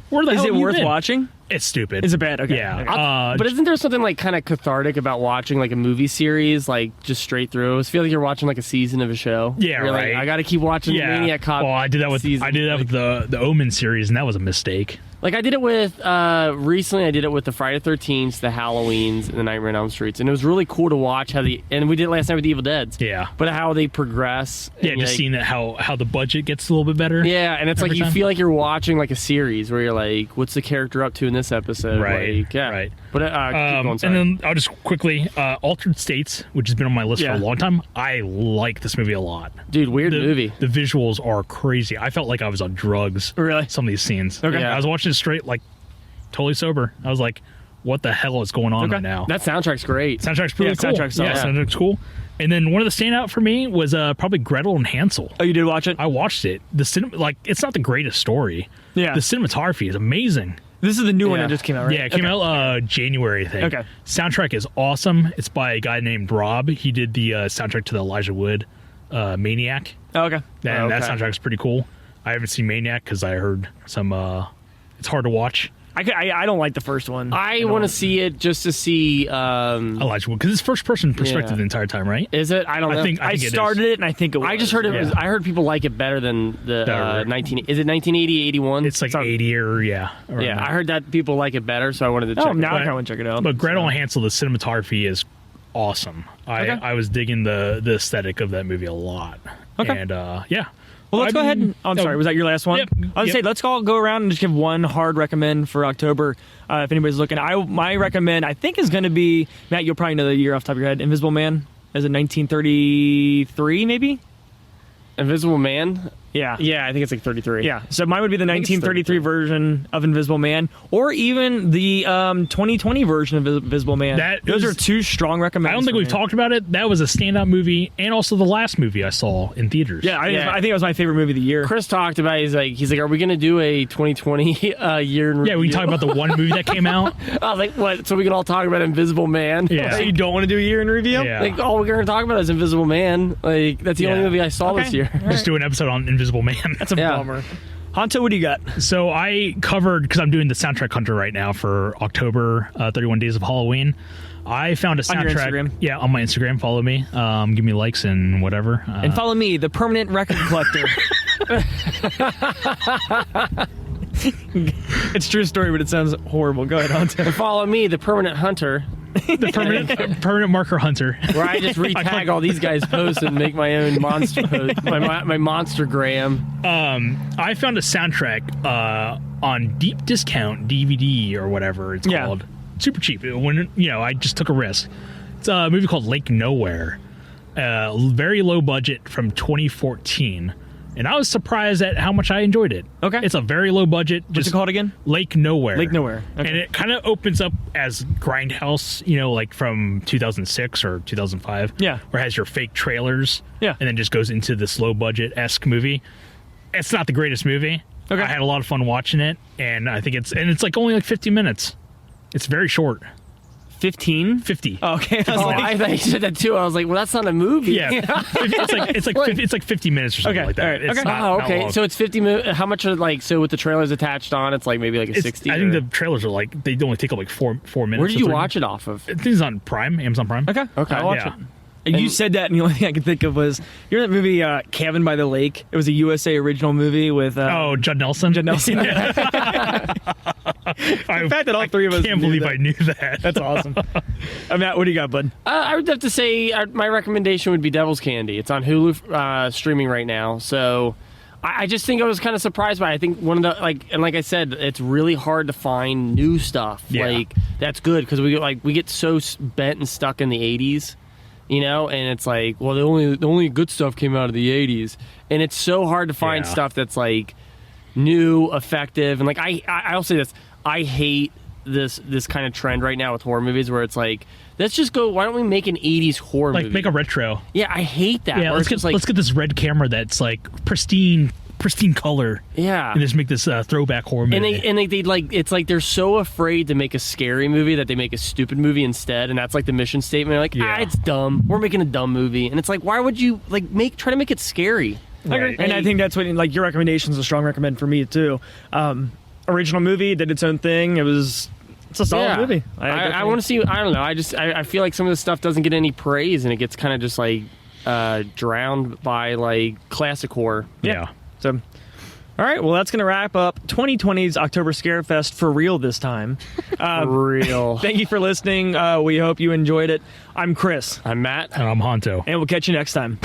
where the hell is it worth been? watching? It's stupid. Is it bad? Okay. Yeah. Okay. But isn't there something like kind of cathartic about watching like a movie series, like just straight through? I feel like you're watching like a season of a show. Yeah, you're right. Like, I got to keep watching the Maniac Cop. Well, I did that with the Omen series, and that was a mistake. Like I did it with recently. I did it with the Friday 13th, the Halloweens, and the Nightmare on Elm Streets, and it was really cool to watch and we did it last night with the Evil Deads. Yeah. But how they progress. Yeah, just seeing that how the budget gets a little bit better. Yeah, and it's like you feel like you're watching like a series where you're like, what's the character up to in this episode? Right. Like, yeah. Right. But keep going, sorry. and then I'll just quickly Altered States, which has been on my list for a long time. I like this movie a lot. Dude, weird movie. The visuals are crazy. I felt like I was on drugs. Really? Some of these scenes. Okay. I was watching it straight, like, totally sober. I was like, what the hell is going on right now? That soundtrack's great. Soundtrack's pretty cool. Soundtrack's cool. And then one of the standout for me was probably Gretel and Hansel. Oh, you did watch it? I watched it. It's not the greatest story. Yeah. The cinematography is amazing. This is the new one that just came out, right? Yeah, it came out January, I think. Okay. Soundtrack is awesome. It's by a guy named Rob. He did the soundtrack to the Elijah Wood Maniac. Oh, okay. And that soundtrack's pretty cool. I haven't seen Maniac because I heard some... it's hard to watch. I don't like the first one. I want to see it just to see... Elijah Wood, because it's first-person perspective the entire time, right? Is it? I don't know. I started it, and I think it was. I just heard it was... I heard people like it better than the 19... Is it 1980, 81? It's like 80 or, Yeah, I heard that people like it better, so I wanted to check it out. Now I kind of want to check it out. But Gretel and Hansel, the cinematography is awesome. I was digging the aesthetic of that movie a lot. Okay. And, Well, let's go ahead and... I'm sorry, was that your last one? Yep. I was say, let's all go around and just give one hard recommend for October, if anybody's looking. My recommend, I think, is going to be... Matt, you'll probably know the year off the top of your head. Invisible Man. Is it 1933, maybe? Invisible Man? Yeah. Yeah, I think it's like 33. Yeah, so mine would be the 1933 version of Invisible Man, or even the 2020 version of Invisible Man. Those are two strong recommendations. I don't think we've talked about it. That was a standout movie, and also the last movie I saw in theaters. Yeah, I think it was my favorite movie of the year. Chris talked about it. He's like, are we going to do a 2020 year in review? Yeah, we can talk about the one movie that came out. I was like, what? So we can all talk about Invisible Man? Yeah. So you don't want to do a year in review? Yeah. Like, all we're going to talk about is Invisible Man. Like, that's the only movie I saw this year. Just do an episode on Invisible Man. That's a bummer. Hanto, what do you got? So I covered, because I'm doing the soundtrack hunter right now for October, 31 Days of Halloween. I found a soundtrack. On your Instagram? Yeah, on my Instagram. Follow me. Give me likes and whatever. And follow me, the permanent record collector. It's a true story, but it sounds horrible. Go ahead, Hanto. And follow me, the permanent hunter. The permanent marker hunter. Where I just retag all these guys' posts and make my own monster post, my monstergram. I found a soundtrack on deep discount DVD or whatever it's called. Super cheap. When I just took a risk. It's a movie called Lake Nowhere. Very low budget from 2014. And I was surprised at how much I enjoyed it. Okay. It's a very low budget. What's it called again? Lake Nowhere. Lake Nowhere. Okay. And it kind of opens up as Grindhouse, like from 2006 or 2005. Yeah. Where it has your fake trailers. Yeah. And then just goes into this low budget-esque movie. It's not the greatest movie. Okay. I had a lot of fun watching it. And I think it's like only like 50 minutes. It's very short. 15? 50. Oh, okay. I thought you said that too. I was like, well, that's not a movie. Yeah. it's like 50 minutes or something like that. All right. It's Okay. not okay. long. So it's 50 minutes. How much are so with the trailers attached on, it's like maybe like a 60? I think the trailers are like, they only take up like 4 minutes. Where did you watch it off of? I think it's on Prime, Amazon Prime. Okay. I'll watch it. You said that, and the only thing I could think of was, you know that movie Cabin by the Lake? It was a USA original movie with... Judd Nelson? Judd Nelson. The fact that all three of us can't believe I knew that. That's awesome. Matt, what do you got, bud? I would have to say my recommendation would be Devil's Candy. It's on Hulu streaming right now, so... I just think I was kind of surprised by it. I think one of the, like I said, it's really hard to find new stuff. Yeah. That's good, because we get so bent and stuck in the 80s. And it's like, well, the only good stuff came out of the 80s. And it's so hard to find stuff that's, new, effective. And, I'll say this. I hate this kind of trend right now with horror movies where it's like, let's just go, why don't we make an 80s horror movie? Make a retro. Yeah, I hate that. Yeah, let's get this red camera that's, pristine color. Yeah. And just make this throwback horror movie. And they it's like they're so afraid to make a scary movie that they make a stupid movie instead, and that's the mission statement. They're like, it's dumb. We're making a dumb movie. And it's like, why would you try to make it scary? Right. And I think that's what your recommendation is a strong recommend for me too. Original movie, did its own thing. It's a solid movie. I want to see. I don't know. I feel like some of this stuff doesn't get any praise, and it gets kind of just drowned by classic horror. Yeah. So, all All right, well, that's going to wrap up 2020's October Scarefest for real this time. For real. Thank you for listening. We hope you enjoyed it. I'm Chris. I'm Matt. And I'm Honto. And we'll catch you next time.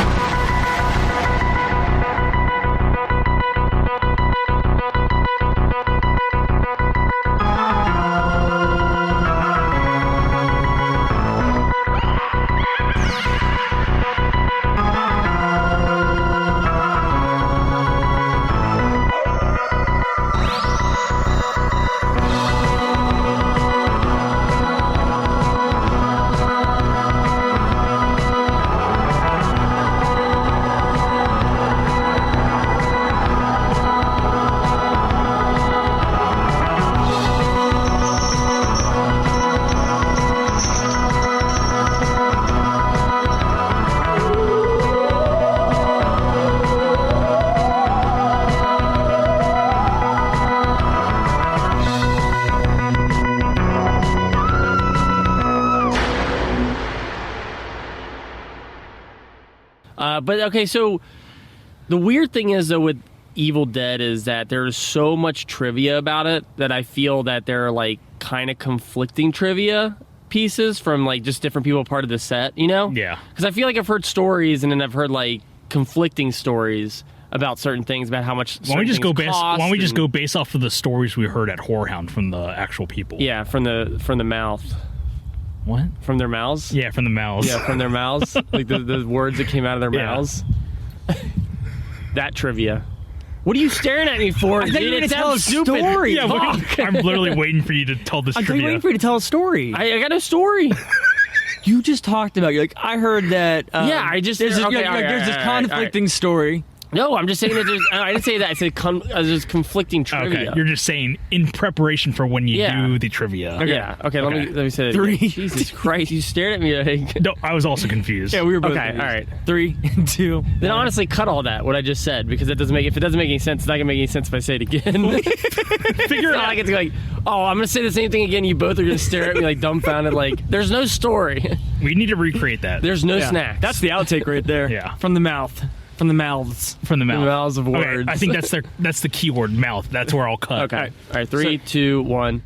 But okay, so the weird thing is though with Evil Dead is that there's so much trivia about it that I feel that there are like kind of conflicting trivia pieces from like just different people part of the set, you know? Yeah. Because I feel like I've heard stories and then I've heard like conflicting stories about certain things, about how much. Why don't we just go based? Why don't we just and- go based off of the stories we heard at Whorehound from the actual people? Yeah, from the mouth, What? from their mouths. Yeah, from the mouths. Yeah, from their mouths, like the words that came out of their Yeah. mouths. That trivia. What are you staring at me for? I thought you were Dude, gonna it tell a sounds stupid. story. Yeah, Fuck. I'm literally waiting for you to tell this I'm trivia. waiting for you to tell a story. I got no story. You just talked about. You're like, I heard that. Yeah, I just- there's, okay, you're like, all right, there's this all right, conflicting story. No, I'm just saying that I didn't say that. I said there's conflicting Okay, trivia. you're just saying in preparation for when you Yeah. do the trivia. Yeah. Okay. Let me say that. Three. Again. Jesus Christ! You stared at me like. No, I was also confused. Yeah, we were both. Okay. confused. All right. 3, 2. Then honestly, cut all that. What I just said, because it doesn't make. If it doesn't make any sense, it's not gonna make any sense if I say it again. Figure it I out. get to go like, oh, I'm gonna say the same thing again. You both are gonna stare at me like dumbfounded. Like, there's no story. We need to recreate that. There's no Yeah. snacks. That's the outtake right there. Yeah. From the mouth. From the mouths. from the mouth. mouths of Okay, words. I think that's the keyword, mouth. That's where I'll cut. Okay. All right. 3, 2, 1.